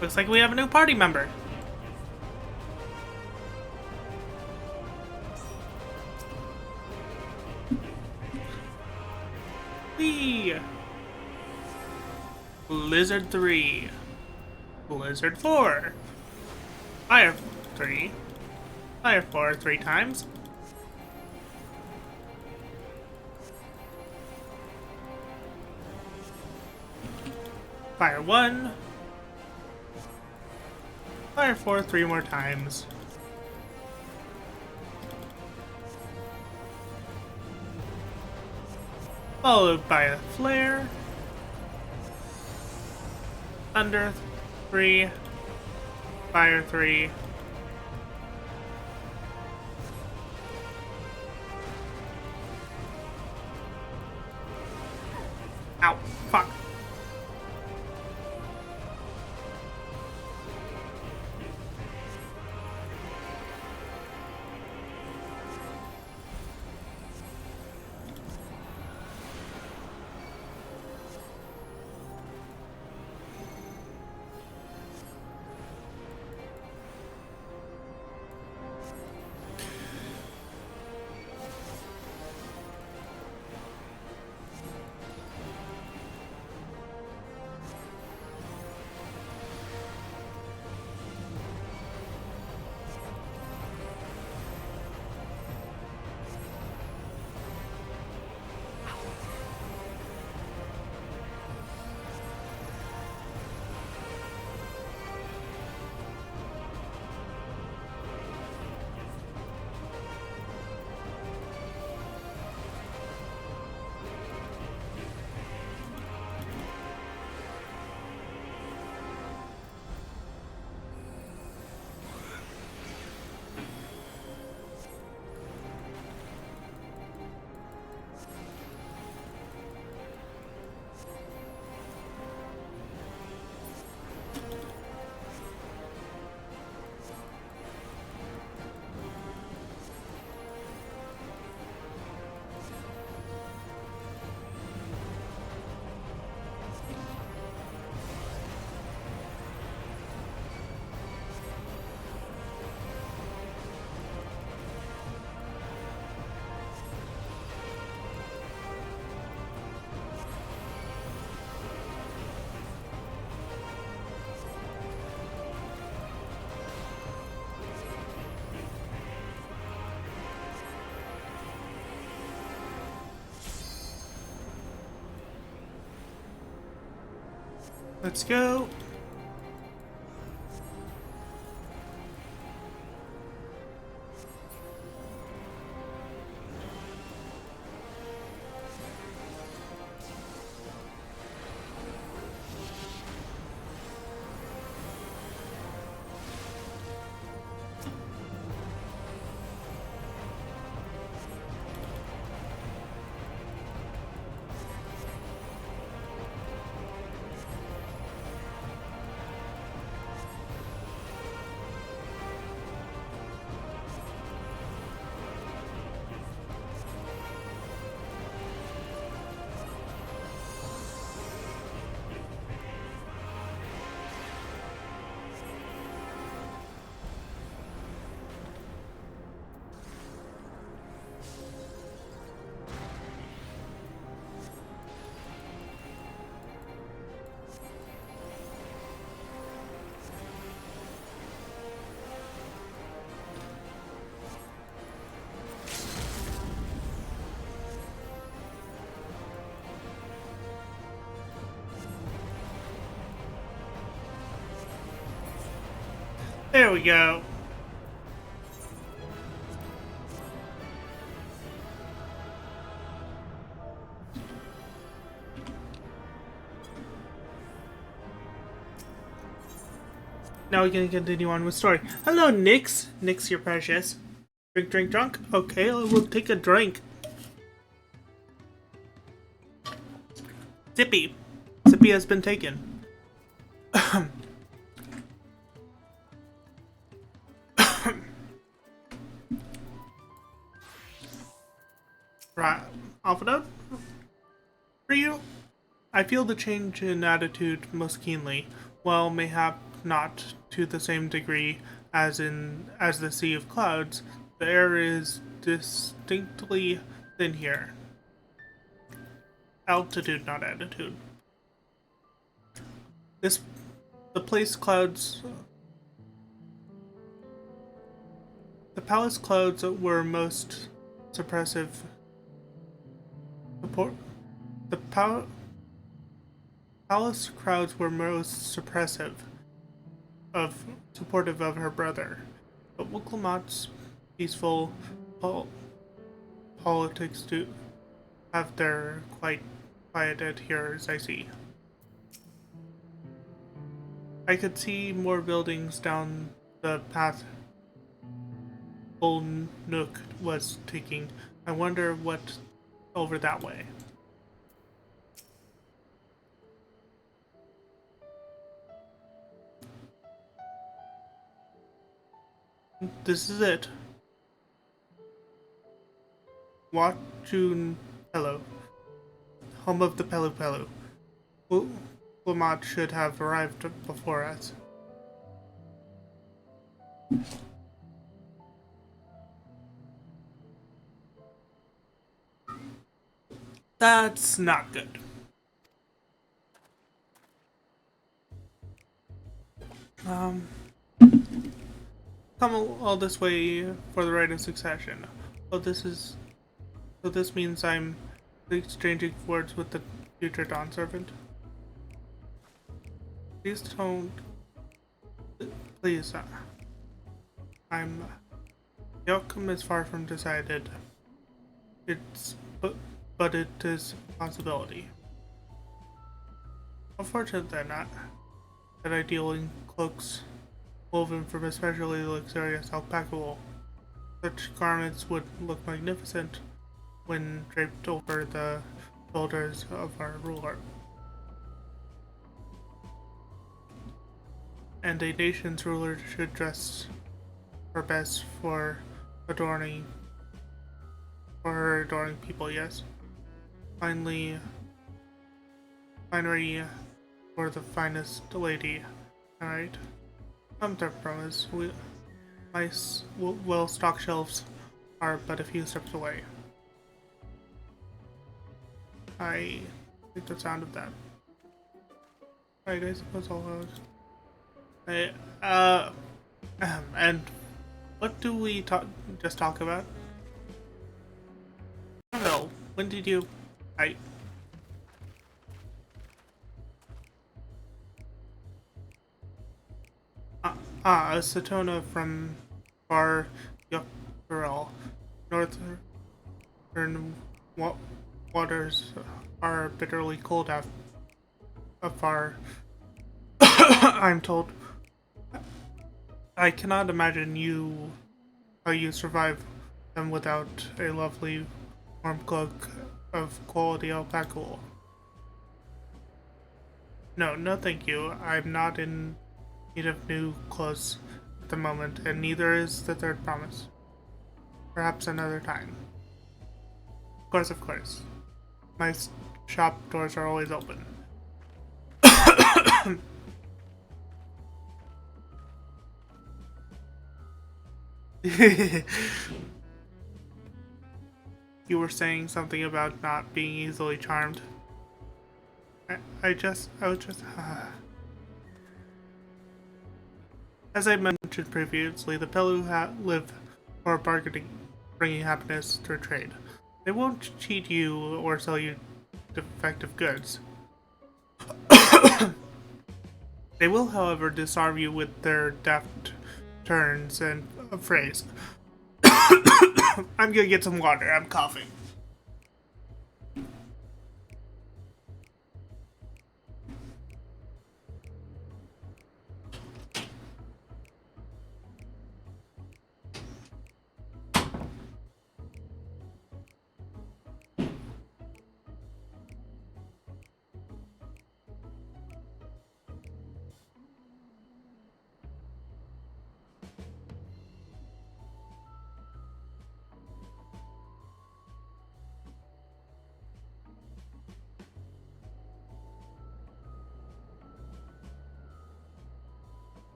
Looks like we have a new party member. Whee! Blizzard 3. Blizzard 4. Fire 3. Fire 4 3 times. Fire 1. Fire 4 3 more times. followed by a flare. Thunder 3, fire 3. Ow, fuck. Let's go. There we go. Now we can continue on with story. Hello, Nyx. Nyx, you're precious. Drink, drink, drunk? Okay, I will take a drink. Zippy. Zippy has been taken. Right. Alpha for you? I feel the change in attitude most keenly. Well, mayhap not to the same degree as the Sea of Clouds. The air is distinctly thin here. Altitude, not attitude. The palace clouds were most suppressive. Palace crowds were most supportive of her brother, but Wuklamot's peaceful politics have their quite quiet adherers, I see. I could see more buildings down the path Old Nook was taking. I wonder what over that way. This is it. Watchun Pelu, home of the Pelu Pelu. Lamont should have arrived before us. That's not good. Come all this way for the right of succession. Oh, so this means I'm exchanging words with the future Dawn Servant. Please don't. Please, I'm. The outcome is far from decided. But it is a possibility. Unfortunate then, that I deal in cloaks woven from especially luxurious alpaca wool. Such garments would look magnificent when draped over the shoulders of our ruler. And a nation's ruler should dress her best for her adoring people, yes. Finery for the finest lady, alright? I'm their promise. My well-stocked shelves are but a few steps away. I like the sound of that. Alright, I suppose I'll and what do we just talk about? I don't know. When did you? A Satona from far Dawntrail. Northern waters are bitterly cold afar. I'm told. I cannot imagine how you survive them without a lovely warm cloak of quality alpaca wool. No, thank you. I'm not in need of new clothes at the moment, and neither is the third promise. Perhaps another time. Of course. My shop doors are always open. You were saying something about not being easily charmed. I was just. As I mentioned previously, the Pelu live for bargaining, bringing happiness through trade. They won't cheat you or sell you defective goods. They will, however, disarm you with their deft turns and a phrase. I'm gonna get some water, I'm coughing.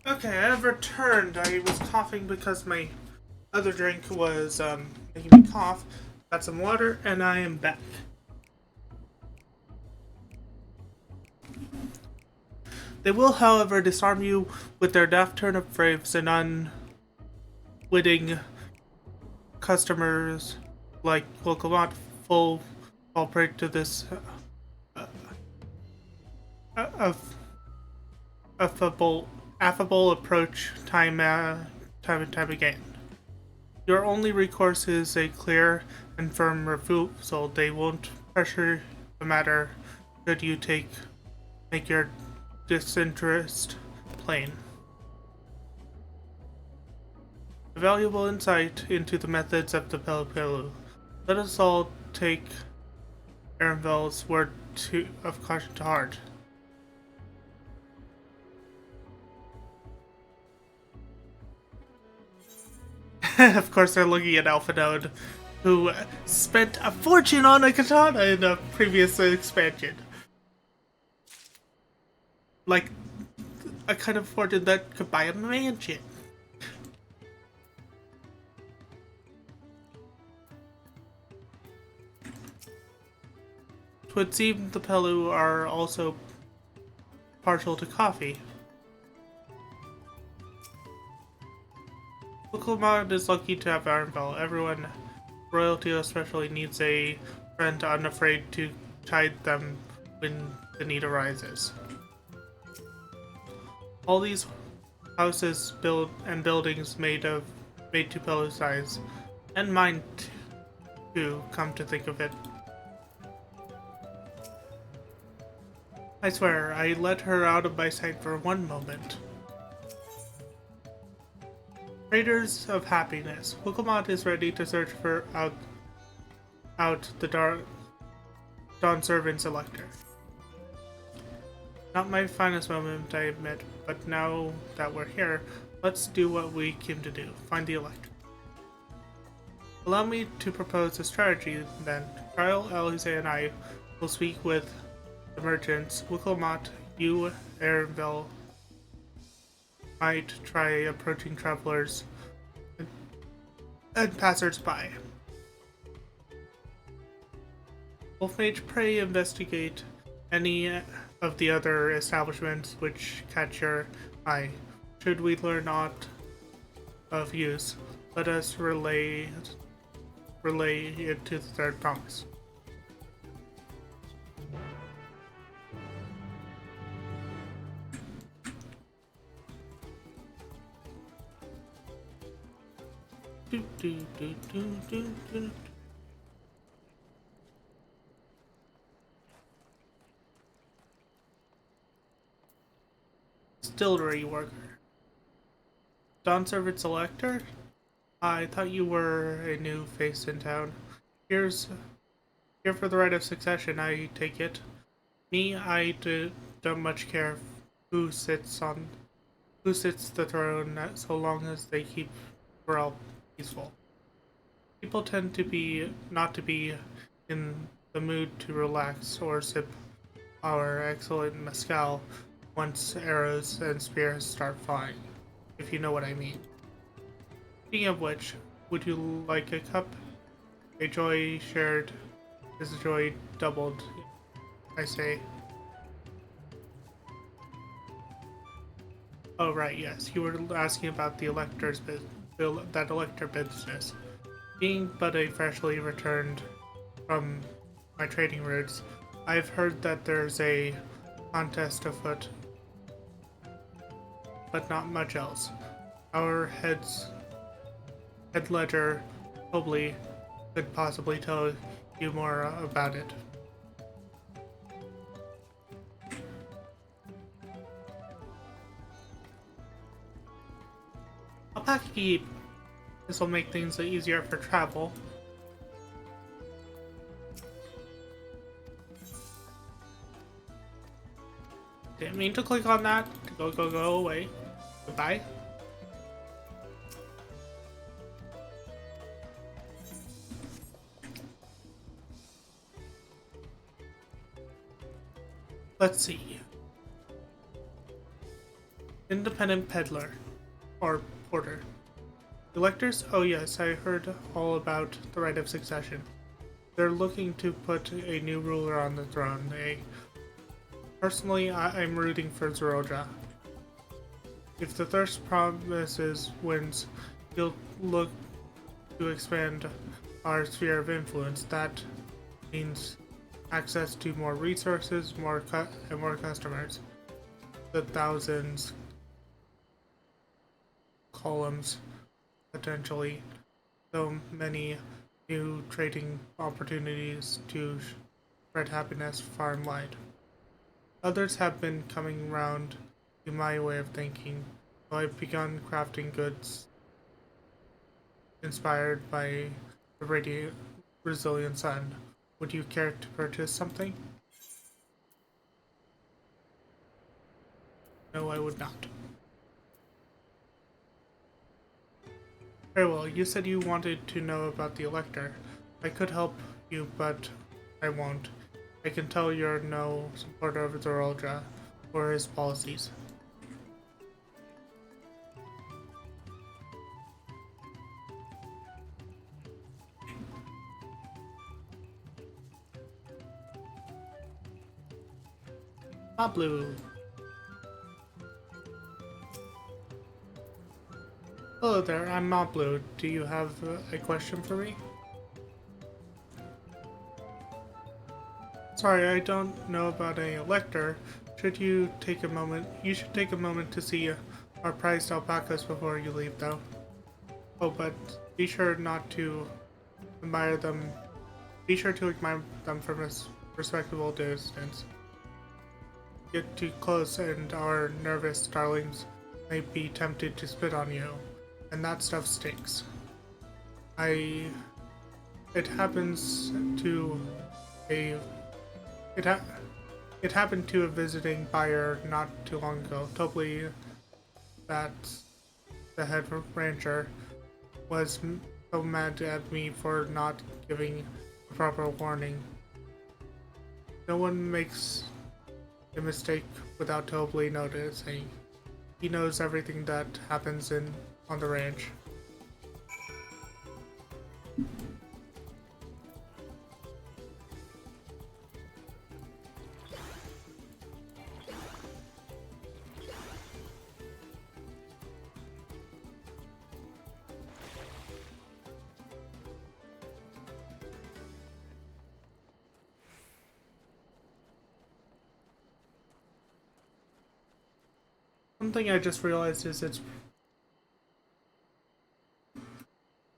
Okay, I have returned. I was coughing because my other drink was making me cough. Got some water, and I am back. They will, however, disarm you with their daft turnip frames and unwitting customers like will not fall prey to this uh, affable approach time and time again. Your only recourse is a clear and firm refusal. They won't pressure the matter should you make your disinterest plain. A valuable insight into the methods of the Pelipelu. Let us all take Arenville's word of caution to heart. Of course, they're looking at Alphanode, who spent a fortune on a katana in a previous expansion. Like, a kind of fortune that could buy a mansion. It would seem the Pelu are also partial to coffee. Ukulmon is lucky to have Arnvel. Everyone, royalty especially, needs a friend unafraid to chide them when the need arises. All these houses buildings made to Pelu size, and mine too, come to think of it. I swear, I let her out of my sight for one moment. Raiders of Happiness. Wukamot is ready to search for out the Dawn Servant's Elector. Not my finest moment, I admit, but now that we're here, let's do what we came to do, find the Elector. Allow me to propose a strategy, then. Kyle, Alize, and I will speak with the merchants. Wukamot, you, Arenville, might try approaching travelers and passers-by. Wolfmage, pray investigate any of the other establishments which catch your eye. Should we learn aught of use, let us relay it to the third promise. Distillery worker. Dawn Servant Elector? I thought you were a new face in town. Here for the right of succession, I take it. Me, I don't much care who sits the throne so long as they keep morale peaceful. People tend to not to be in the mood to relax or sip our excellent mezcal once arrows and spears start flying, if you know what I mean. Speaking of which, would you like a cup? A joy shared is a joy doubled, I say. Oh right, yes, you were asking about the Elector business. Being but a freshly returned from my trading routes, I've heard that there's a contest afoot, but not much else. Our head ledger probably could possibly tell you more about it. I'll pack a heap. This will make things easier for travel. Didn't mean to click on that. Go away. Goodbye. Let's see. Independent peddler. Or porter. Electors? Oh yes, I heard all about the right of succession. They're looking to put a new ruler on the throne. Personally, I'm rooting for Zerodra. If the Thirst Promises wins, he'll look to expand our sphere of influence. That means access to more resources, and more customers. The thousands columns, potentially. So many new trading opportunities to spread happiness far and wide. Others have been coming round to my way of thinking, so I've begun crafting goods inspired by the radiant, resilient sun. Would you care to purchase something? No, I would not. Very well, you said you wanted to know about the Elector. I could help you, but I won't. I can tell you're no supporter of Zerodra or his policies. Pablo. Hello there, I'm Moplu. Do you have a question for me? Sorry, I don't know about an elector. You should take a moment to see our prized alpacas before you leave, though. Oh, but be sure not to admire them. Be sure to admire them from a respectable distance. Get too close and our nervous darlings may be tempted to spit on you. And that stuff stinks. It happened to a visiting buyer not too long ago. Totally, that's the head rancher, was so mad at me for not giving a proper warning. No one makes a mistake without totally noticing. He knows everything that happens on the ranch. One thing I just realized is it's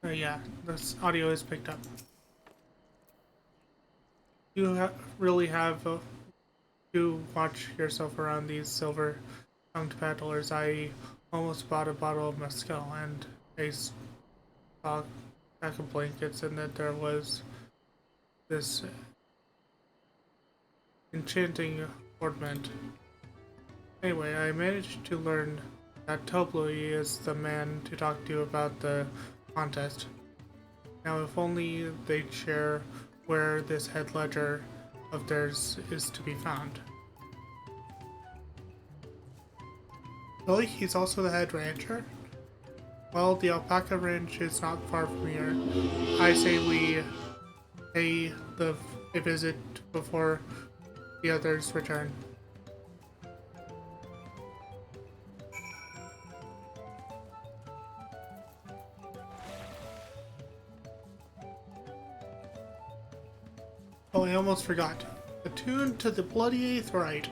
yeah, this audio is picked up. You really have to watch yourself around these silver-tongued paddlers. I almost bought a bottle of mezcal and a pack of blankets, and that there was this enchanting ornament. Anyway, I managed to learn that Toblui is the man to talk to about the contest. Now, if only they'd share where this head ledger of theirs is to be found. Really? He's also the head rancher? Well, the alpaca ranch is not far from here. I say we pay a visit before the others return. Oh, I almost forgot. Attuned to the bloody eighth rite.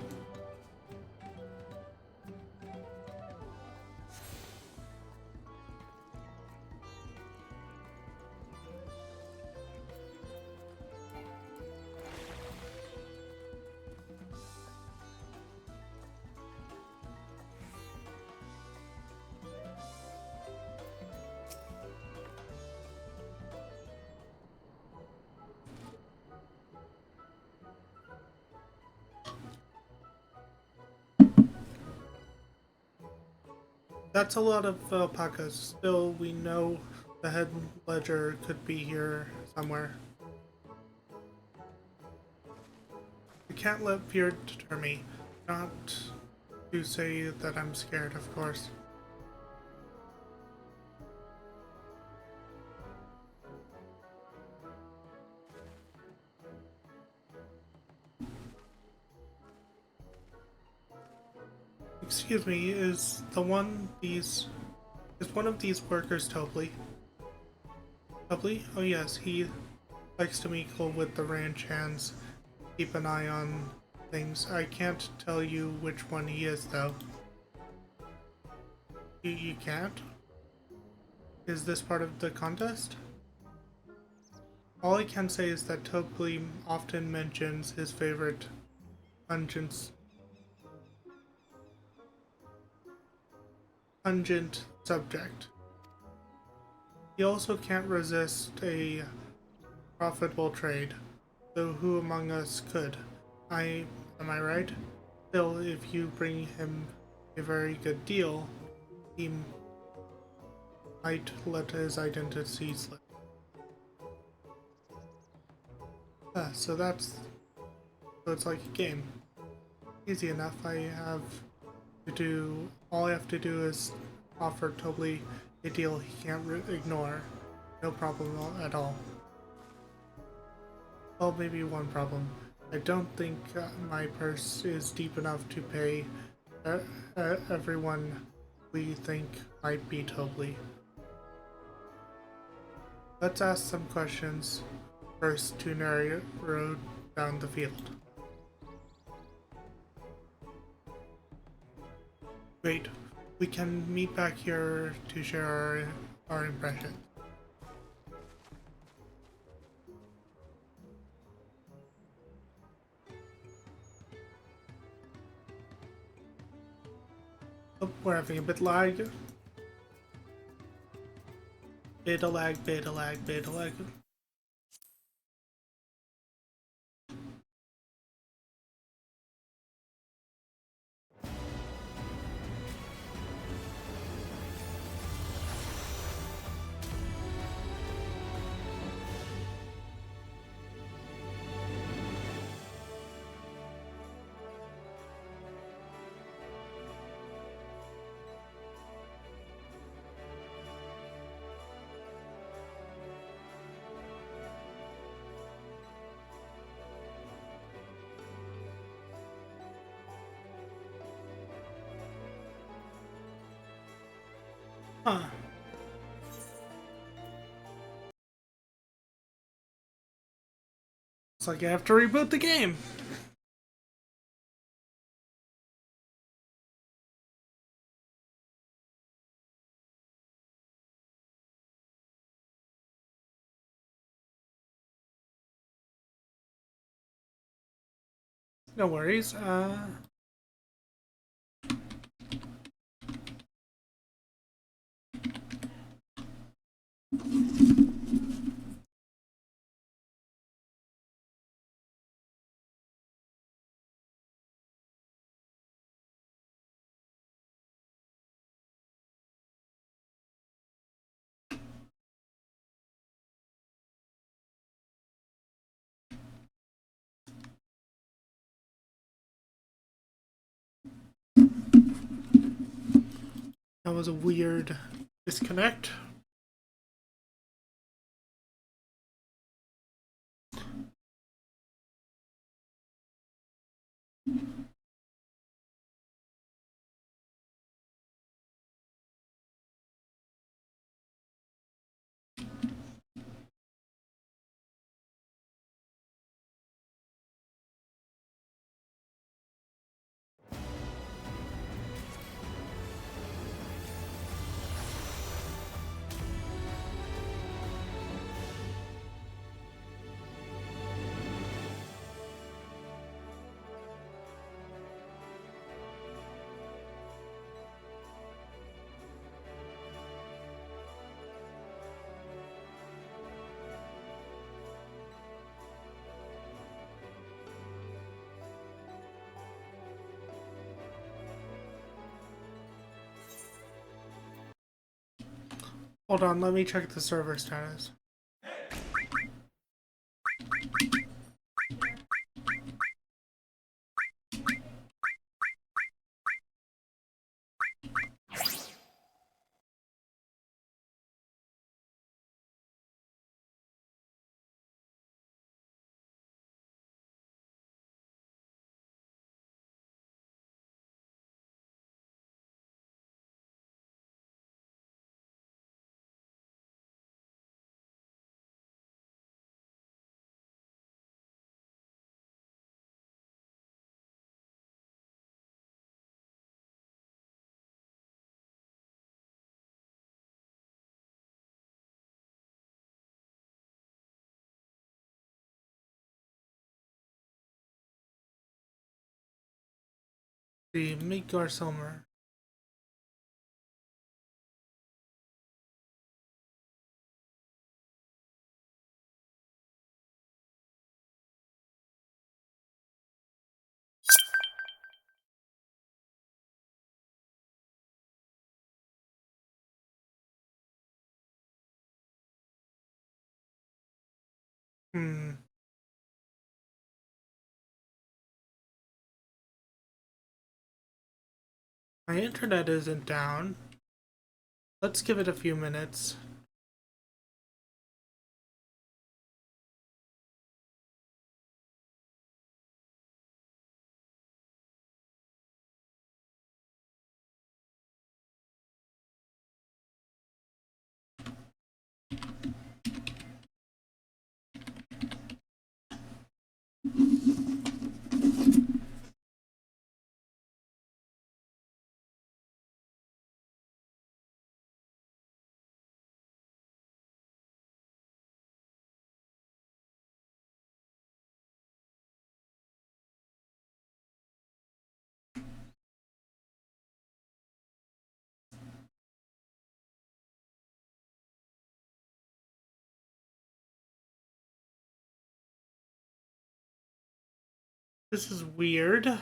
That's a lot of alpacas. Still, we know the head ledger could be here somewhere. I can't let fear deter me. to say that I'm scared, of course. Excuse me, is one of these workers Topley? Topley? Oh yes, he likes to mingle with the ranch hands. Keep an eye on things. I can't tell you which one he is, though. You can't? Is this part of the contest? All I can say is that Topley often mentions his favorite pungent subject. He also can't resist a profitable trade, though who among us could? Am I right? Still, if you bring him a very good deal, he might let his identity slip. So it's like a game. Easy enough. All I have to do is offer Tobley a deal he can't ignore. No problem at all. Well, maybe one problem. I don't think my purse is deep enough to pay everyone we think might be Tobley. Let's ask some questions first to narrow down the field. Great. We can meet back here to share our impressions. Oh, we're having a bit lag. Beta lag, beta lag, beta lag. Huh. It's like I have to reboot the game. No worries. That was a weird disconnect. Hold on, let me check the server status. The Midgar Silmer. My internet isn't down. Let's give it a few minutes. This is weird.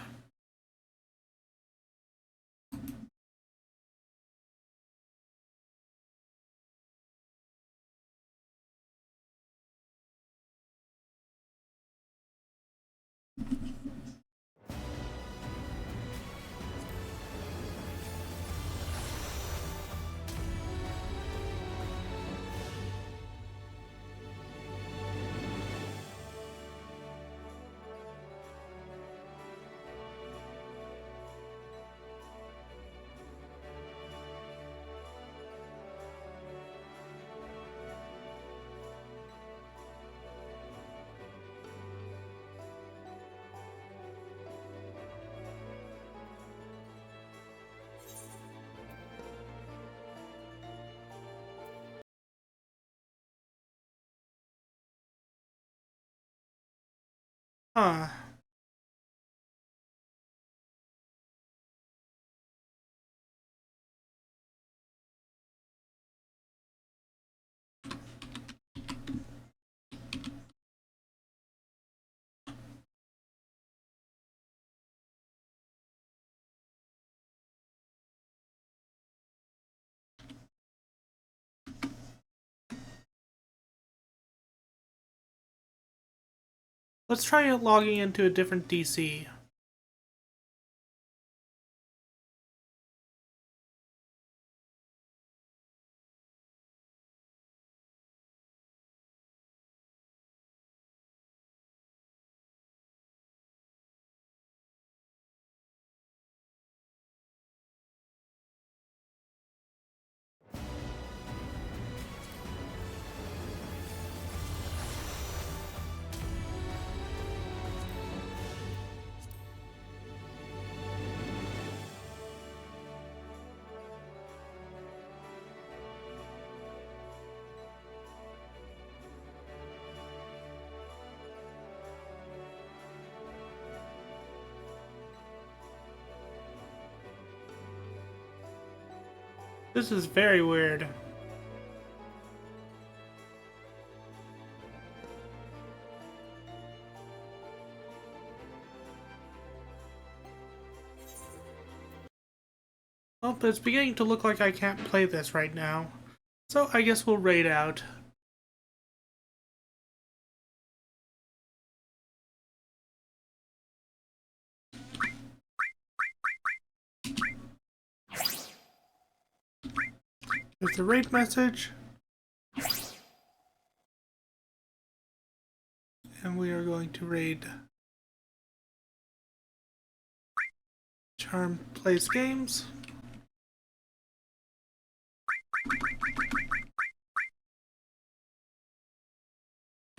Huh. Let's try logging into a different DC. This is very weird. Well, but it's beginning to look like I can't play this right now. So I guess we'll raid out. There's the raid message. And we are going to raid Charm Plays Games.